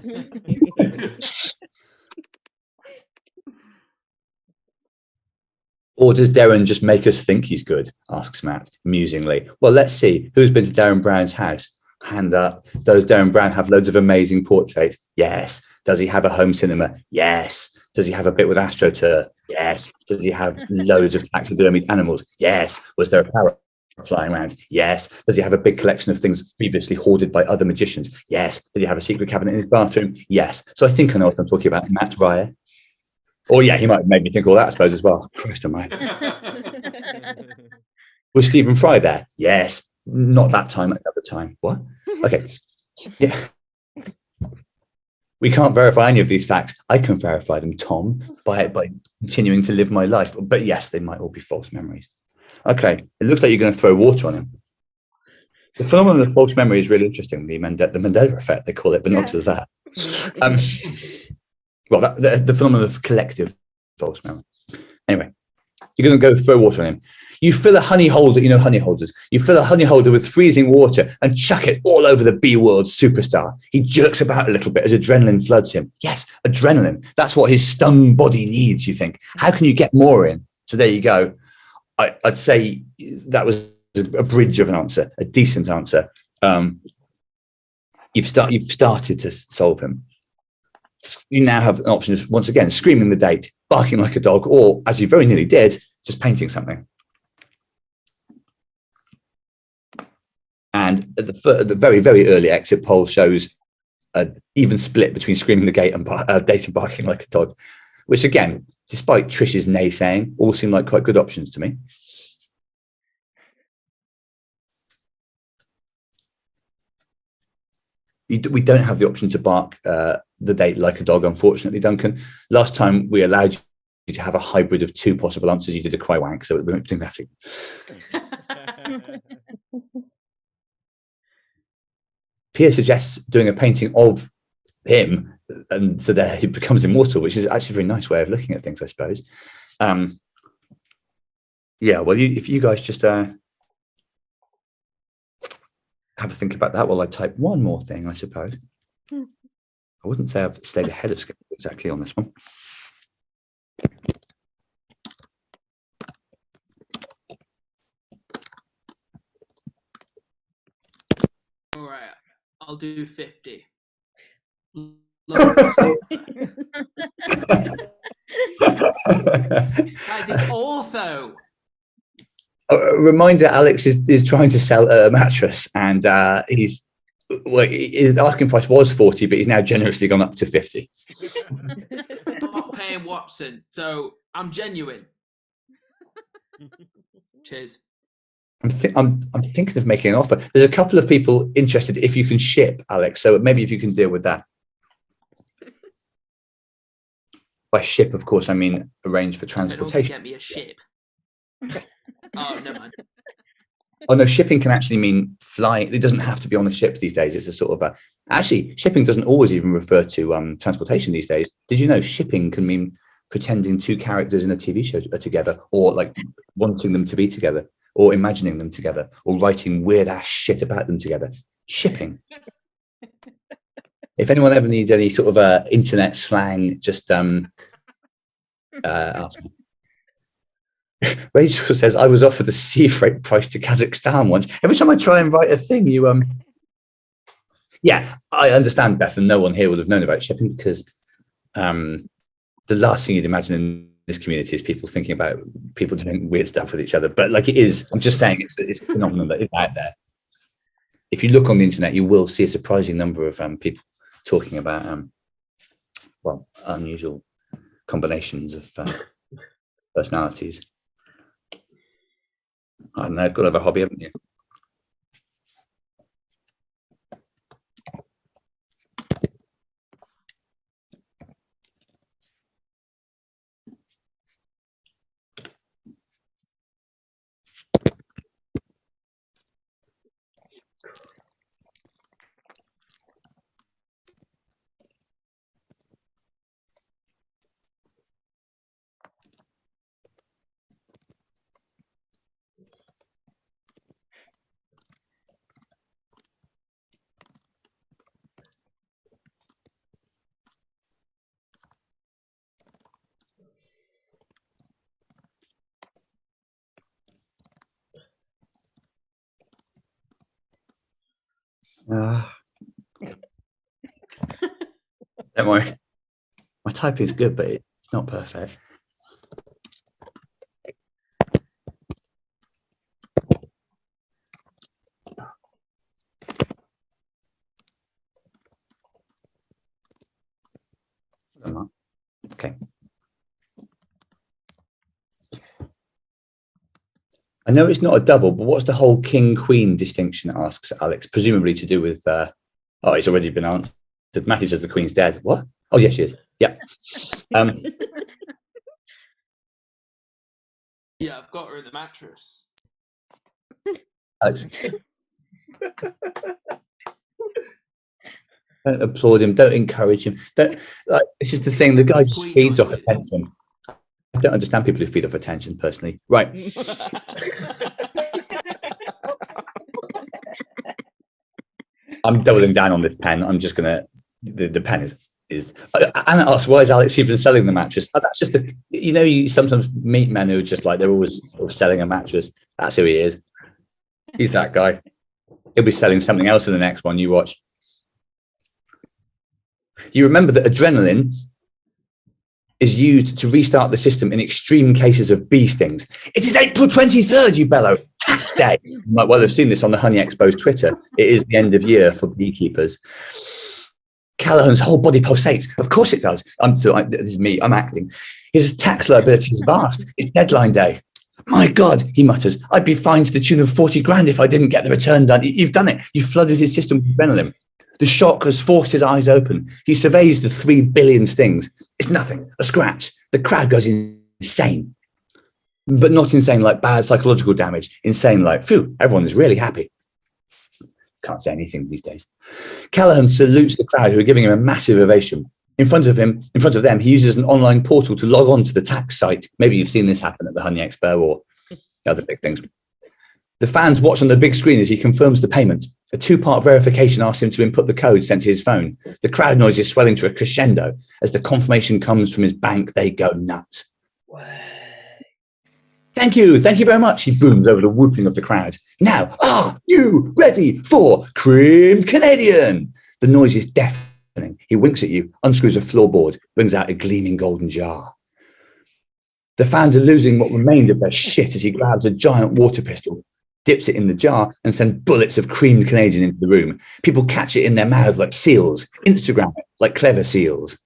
Or does Darren just make us think he's good? Asks Matt musingly. Well, let's see. Who's been to Darren Brown's house? Hand up. Does Darren Brown have loads of amazing portraits? Yes. Does he have a home cinema? Yes. Does he have a bit with AstroTurf? Yes. Does he have loads of taxidermied animals? Yes. Was there a parrot flying around? Yes. Does he have a big collection of things previously hoarded by other magicians? Yes. Did he have a secret cabinet in his bathroom? Yes. So I think I know what I'm talking about. Matt Ryer. Oh yeah, he might have made me think all that, I suppose, as well. Christ almighty. Was Stephen Fry there? Yes. Not that time, another time. What? Okay. Yeah. We can't verify any of these facts. I can verify them, Tom, by continuing to live my life. But yes, they might all be false memories. Okay. It looks like you're going to throw water on him. The phenomenon of false memory is really interesting. The Mandela effect, they call it, but not to that. Well, the phenomenon of collective false memory. Anyway, you're going to go throw water on him. You fill a honey holder, you know honey holders. You fill a honey holder with freezing water and chuck it all over the B-World superstar. He jerks about a little bit as adrenaline floods him. Yes, adrenaline. That's what his stung body needs, you think. How can you get more in? So there you go. I'd say that was a bridge of an answer, a decent answer. You've started to solve him. You now have an option of, once again, screaming the date, barking like a dog, or, as you very nearly did, just painting something. And the very, very early exit poll shows an even split between screaming the gate and date and barking like a dog, which, again, despite Trish's naysaying, all seem like quite good options to me. We don't have the option to bark the date like a dog, unfortunately, Duncan. Last time we allowed you to have a hybrid of two possible answers. You did a cry wank, so we won't do that. Pierre suggests doing a painting of him, and so that he becomes immortal, which is actually a very nice way of looking at things, I suppose. Yeah, well, if you guys just have a think about that while I type one more thing, I suppose. I wouldn't say I've stayed ahead of schedule exactly on this one. All right, I'll do 50. Guys, it's ortho. A reminder, Alex is trying to sell a mattress, and his asking price was 40, but he's now generously gone up to 50. I'm not paying Watson, so I'm genuine. Cheers. I'm thinking of making an offer. There's a couple of people interested if you can ship, Alex, so maybe if you can deal with that. By ship, of course, I mean arrange for transportation. Get me a ship. Oh, never mind. Oh no, shipping can actually mean flying. It doesn't have to be on a ship these days. It's a sort of actually, shipping doesn't always even refer to transportation these days. Did you know shipping can mean pretending two characters in a TV show are together, or like wanting them to be together, or imagining them together, or writing weird ass shit about them together. Shipping. If anyone ever needs any sort of internet slang, just ask me. Rachel says, I was offered a sea freight price to Kazakhstan once. Every time I try and write a thing, you yeah, I understand, Beth, and no one here would have known about shipping, because the last thing you'd imagine in this community is people thinking about people doing weird stuff with each other. But like, it is, I'm just saying, it's a phenomenon that is out there. If you look on the internet, you will see a surprising number of people talking about well, unusual combinations of personalities. I don't know, got to have a hobby, haven't you? Don't worry. My typing is good, but it's not perfect. Okay. I know it's not a double, but what's the whole king-queen distinction, asks Alex, presumably to do with, oh, it's already been answered. Matthew says the queen's dead. What? Oh, yes, she is. Yeah. Yeah, I've got her in the mattress. Alex. Don't applaud him. Don't encourage him. Don't. Like, this is the thing. The guy just feeds off attention. I don't understand people who feed off attention personally. Right. I'm doubling down on this pen. I'm just gonna. The pen is. Anna asks, why is Alex even selling the mattress? Oh, that's just a. You know, you sometimes meet men who are just like they're always sort of selling a mattress. That's who he is. He's that guy. He'll be selling something else in the next one you watch. You remember that adrenaline is used to restart the system in extreme cases of bee stings. It is April 23rd, you bellow. Tax day. You might well have seen this on the Honey Expo's Twitter. It is the end of year for beekeepers. Callahan's whole body pulsates. Of course it does. This is me. I'm acting. His tax liability is vast. It's deadline day. My God, he mutters, I'd be fined to the tune of 40 grand if I didn't get the return done. You've done it. You've flooded his system with adrenaline. The shock has forced his eyes open. He surveys the 3 billion stings. It's nothing, a scratch. The crowd goes insane. But not insane like bad psychological damage. Insane like, phew, everyone is really happy. Can't say anything these days. Callahan salutes the crowd who are giving him a massive ovation. In front of them, he uses an online portal to log on to the tax site. Maybe you've seen this happen at the Honey Expo or other big things. The fans watch on the big screen as he confirms the payment. A 2-part verification asks him to input the code sent to his phone. The crowd noise is swelling to a crescendo. As the confirmation comes from his bank, they go nuts. Thank you very much, he booms over the whooping of the crowd. Now, are you ready for Creamed Canadian? The noise is deafening. He winks at you, unscrews a floorboard, brings out a gleaming golden jar. The fans are losing what remained of their shit as he grabs a giant water pistol, dips it in the jar, and sends bullets of creamed Canadian into the room. People catch it in their mouths like seals, Instagram it like clever seals.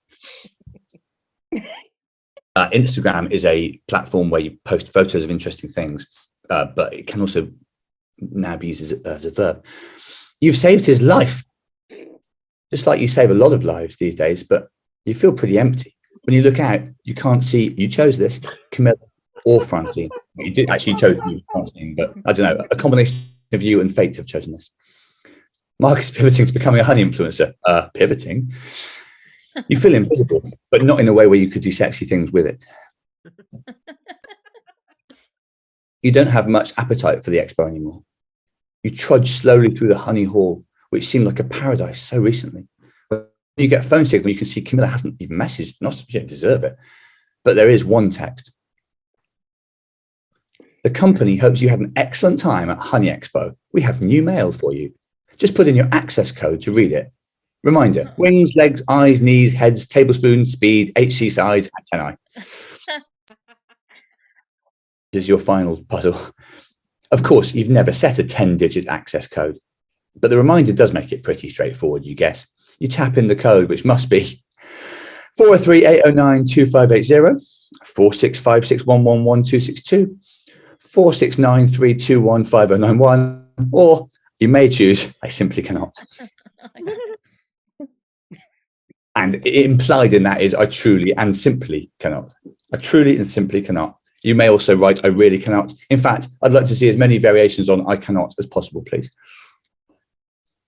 Instagram is a platform where you post photos of interesting things, but it can also now be used as a verb. You've saved his life. Just like you save a lot of lives these days, but you feel pretty empty. When you look out, you can't see, you chose this, Camilla or Francine. You did actually chose you, Francine, but I don't know, a combination of you and fate have chosen this. Mark is pivoting to becoming a honey influencer. Pivoting. You feel invisible, but not in a way where you could do sexy things with it. You don't have much appetite for the expo anymore. You trudge slowly through the honey hall, which seemed like a paradise so recently. When you get a phone signal, you can see Camilla hasn't even messaged. Not you don't deserve it, but there is one text. The company hopes you had an excellent time at Honey Expo. We have new mail for you. Just put in your access code to read it. Reminder, wings, legs, eyes, knees, heads, tablespoons, speed, HC size, antennae. This is your final puzzle. Of course, you've never set a 10-digit access code, but the reminder does make it pretty straightforward, you guess. You tap in the code, which must be 403-809-2580, 465-611-1262, 469321591, or you may choose I simply cannot. And implied in that is I truly and simply cannot. I truly and simply cannot. You may also write I really cannot. In fact, I'd like to see as many variations on I cannot as possible, please.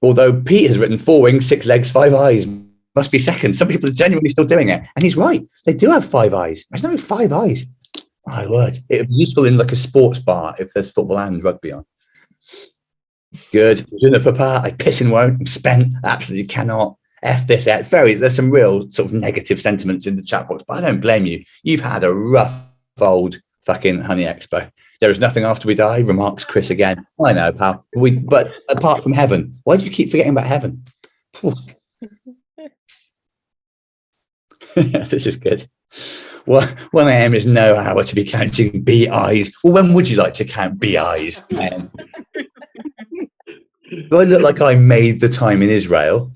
Although Pete has written 4 wings, 6 legs, 5 eyes. Must be second. Some people are genuinely still doing it. And he's right. They do have 5 eyes. Imagine having 5 eyes. My word. It would be useful in like a sports bar if there's football and rugby on. Good. Je ne peux pas. I piss and won't. I'm spent. I absolutely cannot. F this out. There's some real sort of negative sentiments in the chat box, but I don't blame you. You've had a rough old fucking Honey Expo. There is nothing after we die, remarks Chris again. I know, pal. But apart from heaven, why do you keep forgetting about heaven? This is good. Well, 1 a.m. is no hour to be counting BIs. Well, when would you like to count BIs? Do I look like I made the time in Israel?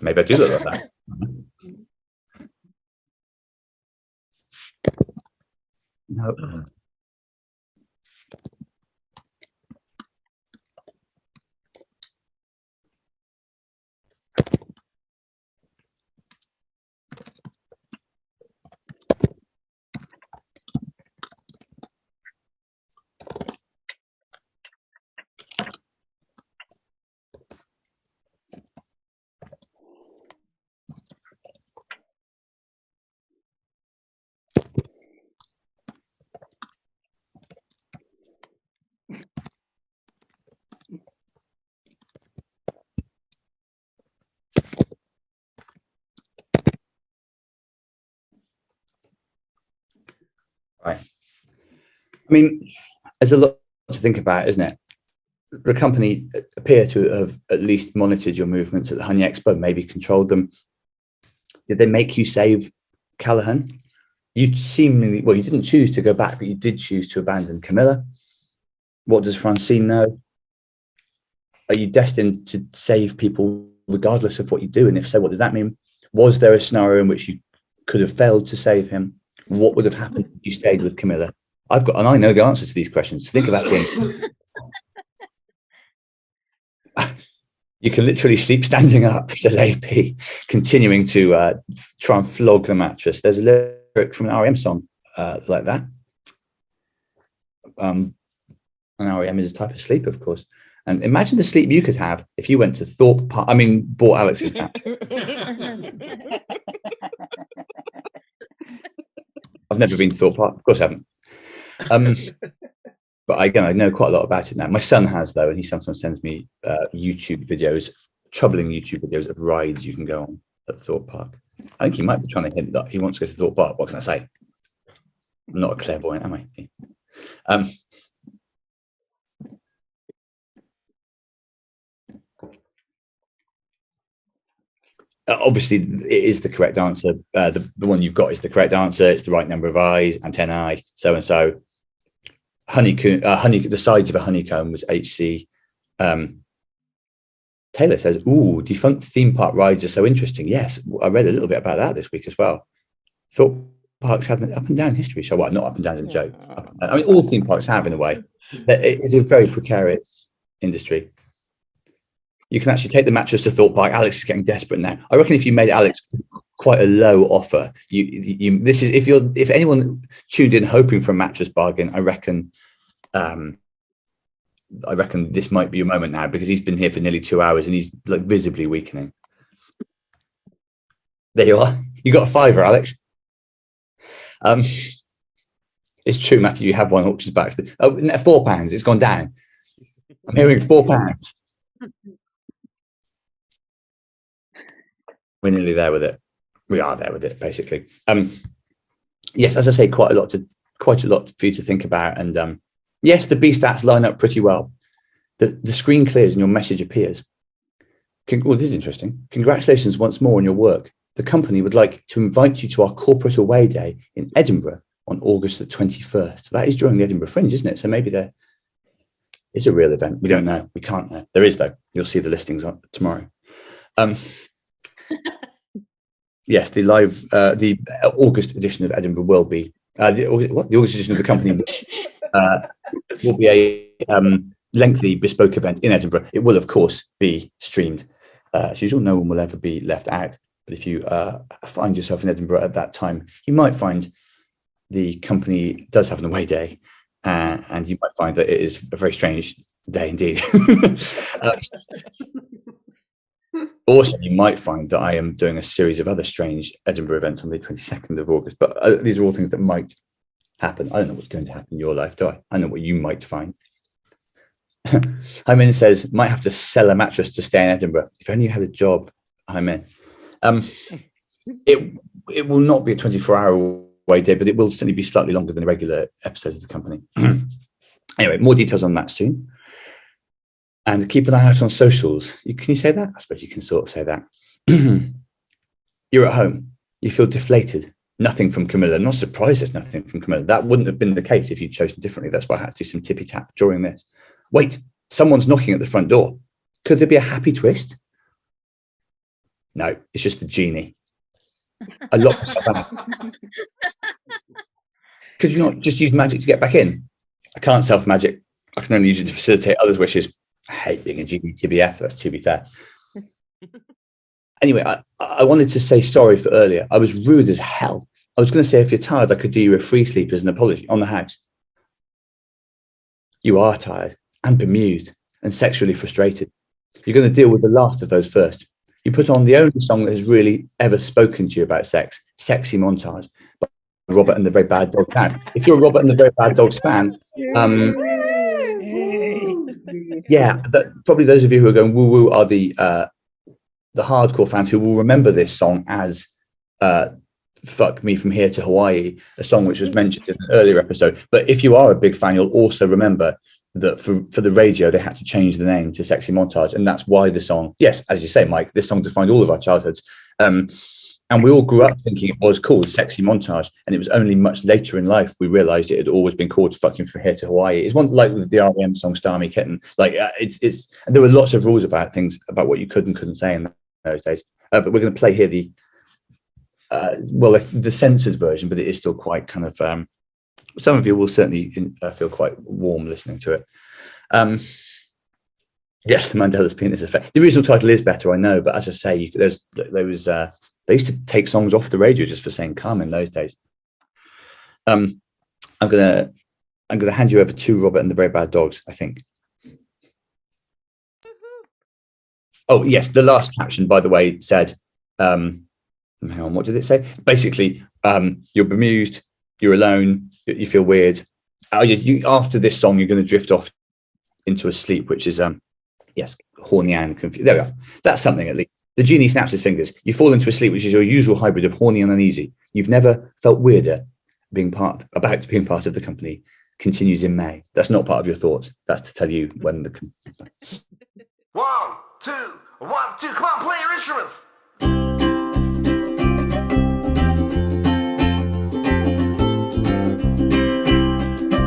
Maybe I do look like that. No. Right. I mean, there's a lot to think about, isn't it? The company appear to have at least monitored your movements at the Honey Expo, maybe controlled them. Did they make you save Callahan? You seemingly, well, you didn't choose to go back, but you did choose to abandon Camilla. What does Francine know? Are you destined to save people regardless of what you do? And if so, what does that mean? Was there a scenario in which you could have failed to save him? What would have happened if you stayed with Camilla? And I know the answers to these questions. Think about them. You can literally sleep standing up, says AP, continuing to try and flog the mattress. There's a lyric from an REM song like that. An REM is a type of sleep, of course. And imagine the sleep you could have if you went to Thorpe Park. Bought Alex's mattress. I've never been to Thorpe Park. Of course I haven't. But again, I know quite a lot about it now. My son has, though, and he sometimes sends me YouTube videos, troubling YouTube videos of rides you can go on at Thorpe Park. I think he might be trying to hint that he wants to go to Thorpe Park. What can I say? I'm not a clairvoyant, am I? Obviously, it is the correct answer. The one you've got is the correct answer. It's the right number of eyes, antennae, so and so. The sides of a honeycomb was HC. Taylor says, "Ooh, defunct theme park rides are so interesting." Yes, I read a little bit about that this week as well. Thorpe Park's had an up and down history. So what? Not up and down as a joke. All theme parks have in a way. It's a very precarious industry. You can actually take the mattress to Thorpe Park. Alex is getting desperate now. I reckon if you made Alex quite a low offer, if anyone tuned in hoping for a mattress bargain, I reckon this might be your moment now, because he's been here for nearly 2 hours and he's like visibly weakening. There you are. You got a fiver, Alex. It's true, Matthew. You have one auctions back. Oh, £4. It's gone down. I'm hearing £4. We're nearly there with it. We are there with it, basically. Yes, as I say, quite a lot for you to think about. And yes, the B stats line up pretty well. The screen clears and your message appears. Well, this is interesting. Congratulations once more on your work. The company would like to invite you to our corporate away day in Edinburgh on August the 21st. That is during the Edinburgh Fringe, isn't it? So maybe there is a real event. We don't know. We can't know. There is, though. You'll see the listings on tomorrow. Yes, the August edition of Edinburgh will be The organisation of the company will be a lengthy bespoke event in Edinburgh. It will, of course, be streamed. As usual, no one will ever be left out. But if you find yourself in Edinburgh at that time, you might find the company does have an away day, and you might find that it is a very strange day indeed. Also, you might find that I am doing a series of other strange Edinburgh events on the 22nd of August, but these are all things that might happen. I don't know what's going to happen in your life, do I? I know what you might find. Hyman says, might have to sell a mattress to stay in Edinburgh. If only you had a job, Hyman. It will not be a 24-hour away day, but it will certainly be slightly longer than a regular episode of the company. Anyway, more details on that soon. And keep an eye out on socials. Can you say that? I suppose you can sort of say that. You're at home. You feel deflated. Nothing from Camilla. Not surprised there's nothing from Camilla. That wouldn't have been the case if you'd chosen differently. That's why I had to do some tippy-tap during this. Wait, someone's knocking at the front door. Could there be a happy twist? No, it's just a genie. I locked myself out. Could you not just use magic to get back in? I can't self-magic. I can only use it to facilitate others' wishes. I hate being a genie, TBF, that's to be fair. Anyway, I wanted to say sorry for earlier. I was rude as hell. I was going to say if you're tired, I could do you a free sleep as an apology on the house. You are tired and bemused and sexually frustrated. You're going to deal with the last of those first. You put on the only song that has really ever spoken to you about sex, Sexy Montage, by Robert and the Very Bad Dogs fan. If you're a Robert and the Very Bad Dogs fan, yeah, probably those of you who are going woo-woo are the hardcore fans who will remember this song as Fuck Me From Here to Hawaii, a song which was mentioned in an earlier episode. But if you are a big fan, you'll also remember that for the radio, they had to change the name to Sexy Montage. And that's why the song, yes, as you say, Mike, this song defined all of our childhoods. And we all grew up thinking it was called Sexy Montage. And it was only much later in life we realized it had always been called Fucking From Here to Hawaii. It's one like with the R.E.M. song Starmy Kitten. Like it's and there were lots of rules about things, about what you could and couldn't say in those days. But we're going to play here the censored version, but it is still quite kind of, some of you will certainly feel quite warm listening to it. Yes, the Mandela's Penis Effect. The original title is better, I know, but as I say, they used to take songs off the radio just for saying "come" in those days. I'm gonna hand you over to Robert and the Very Bad Dogs, I think. Oh yes, the last caption, by the way, said, hang on, what did it say? Basically, you're bemused, you're alone, you feel weird. After this song, you're going to drift off into a sleep, which is, yes, horny and confused. There we are. That's something at least. The genie snaps his fingers. You fall into a sleep, which is your usual hybrid of horny and uneasy. You've never felt weirder about being part of the company. Continues in May. That's not part of your thoughts. That's to tell you when the... 1, 2, 1, 2, come on, play your instruments.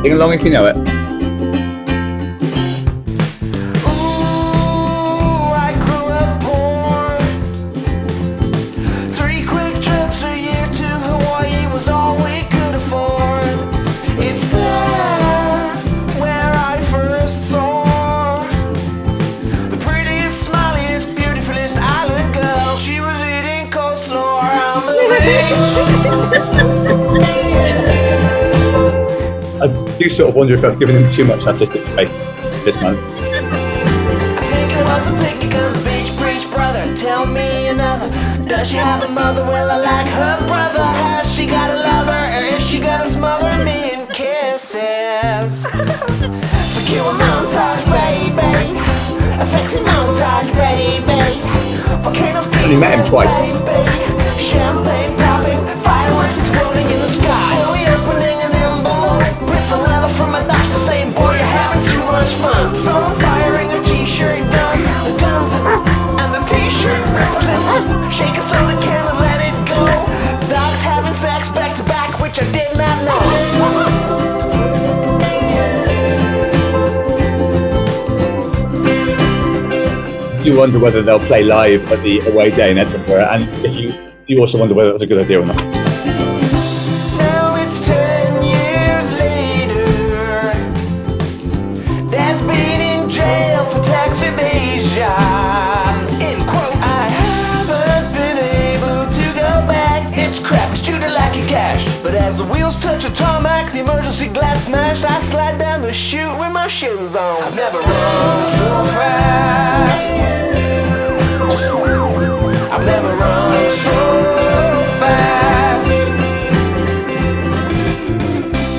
Sing along if you know it. I do sort of wonder if I've given him too much artistic space this month. I think it was a picnic on the beach, preach brother. Tell me another. Does she have a mother? Well, I like her brother. Has she got a lover? Or is she gonna smother me in kisses? Secure montage, baby. A sexy montage, baby. Volcanoes only met him twice. baby. Champagne popping, fireworks exploding in the sky. Slowly opening an envelope. Prints a letter from my doctor saying, boy, you're having too much fun. Someone firing a t-shirt gun. The guns and the t-shirt represents shake it slowly, can't let it go. Dogs having sex back to back, which I did not know. You wonder whether they'll play live at the away day in Edinburgh, and if you also wonder whether that's a good idea or not. Now it's 10 As the wheels touch the tarmac, the emergency glass smashed, I slide down the chute with my shoes on. I've never run so fast. I've never run so fast.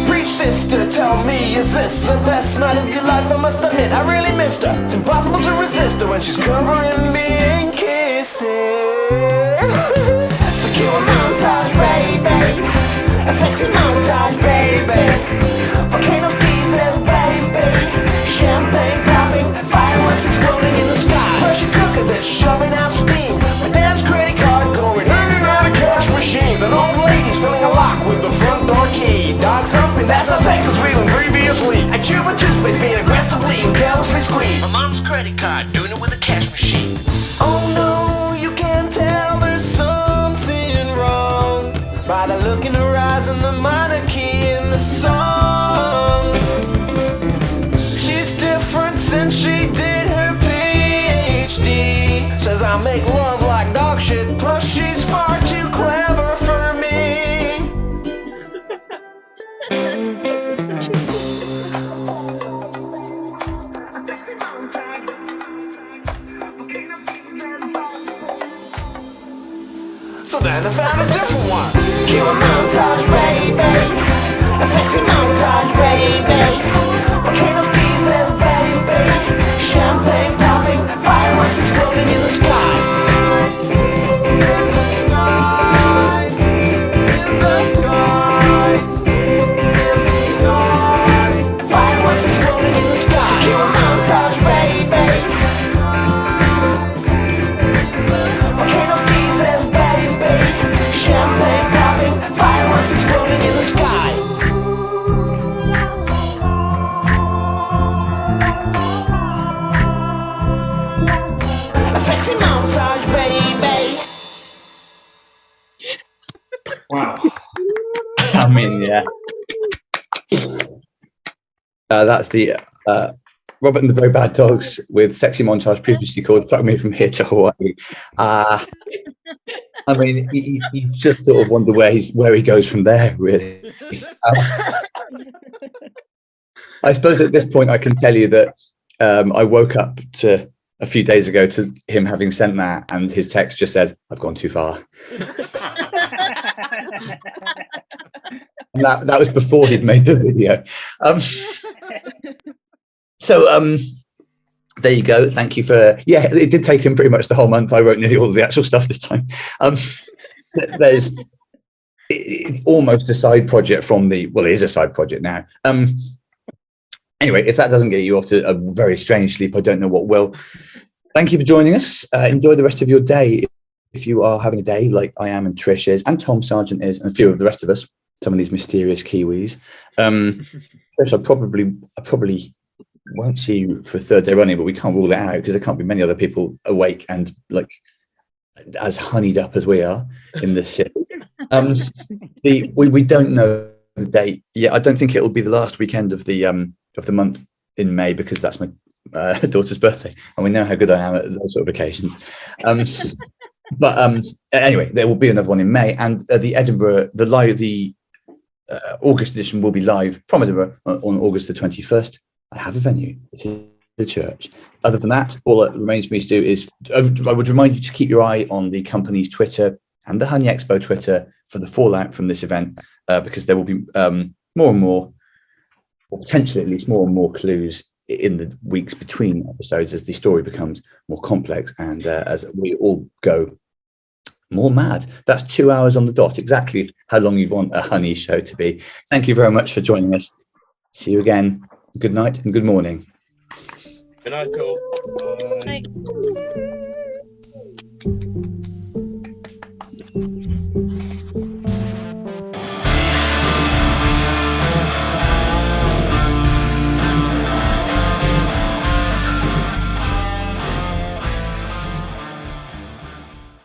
Preach, sister, tell me, is this the best night of your life? I must admit, I really missed her. It's impossible to resist her when she's covering me in kisses. Secure montage, baby. A sexy montage, baby. Volcanoes, geysers, baby. Champagne popping, fireworks exploding in the sky. Pressure cooker that's shoving out steam. My dad's credit card going in and out of cash machines. And old ladies filling a lock with the front door key. Dogs humping, that's how sex is reeling previously. A tube of toothpaste being aggressively and carelessly squeezed. My mom's credit card doing it with a cash machine. Oh no, you can't tell there's something wrong by the look in her eyes and the minor key in the song. She's different since she did her PhD. Says I make love like dog shit, plus she's far too clever for me. So then I found a different one. Cue a montage, baby. A sexy montage, baby. Volcanoes, geysers, baby. Champagne popping, fireworks exploding in the sky. In the sky. In the sky. In the sky. Fireworks exploding in the sky. Cue a montage, baby. Volcanoes, geysers, baby. Champagne popping, fireworks exploding in the sky. A sexy montage, baby. Wow. I mean, yeah. That's the Robert and the Very Bad Dogs with Sexy Montage, previously called Fuck Me From Here to Hawaii. I mean, you just sort of wonder where he goes from there, really. I suppose at this point I can tell you that I woke up to a few days ago to him having sent that, and his text just said, "I've gone too far." And that was before he'd made the video. So there you go. Thank you for, yeah, it did take him pretty much the whole month. I wrote nearly all of the actual stuff this time. It's almost a side project from it is a side project now. Anyway, if that doesn't get you off to a very strange sleep, I don't know what will. Thank you for joining us. Enjoy the rest of your day. If you are having a day like I am and Trish is and Tom Sargent is and a few of the rest of us, some of these mysterious Kiwis. Trish, I probably won't see you for a third day running, but we can't rule it out because there can't be many other people awake and like as honeyed up as we are in this city. We don't know the date yet. I don't think it will be the last weekend of the month in May because that's my daughter's birthday, and we know how good I am at those sort of occasions. But anyway, there will be another one in May, and the Edinburgh, the August edition will be live from Edinburgh on August the 21st. I have a venue. It is the church. Other than that, all that remains for me to do is I would remind you to keep your eye on the company's Twitter and the Honey Expo Twitter for the fallout from this event, because there will be more and more, or potentially at least more and more clues in the weeks between episodes as the story becomes more complex and as we all go more mad. That's 2 hours on the dot, exactly how long you want a honey show to be. Thank you very much for joining us. See you again. Good night and good morning. Good night, all. Bye.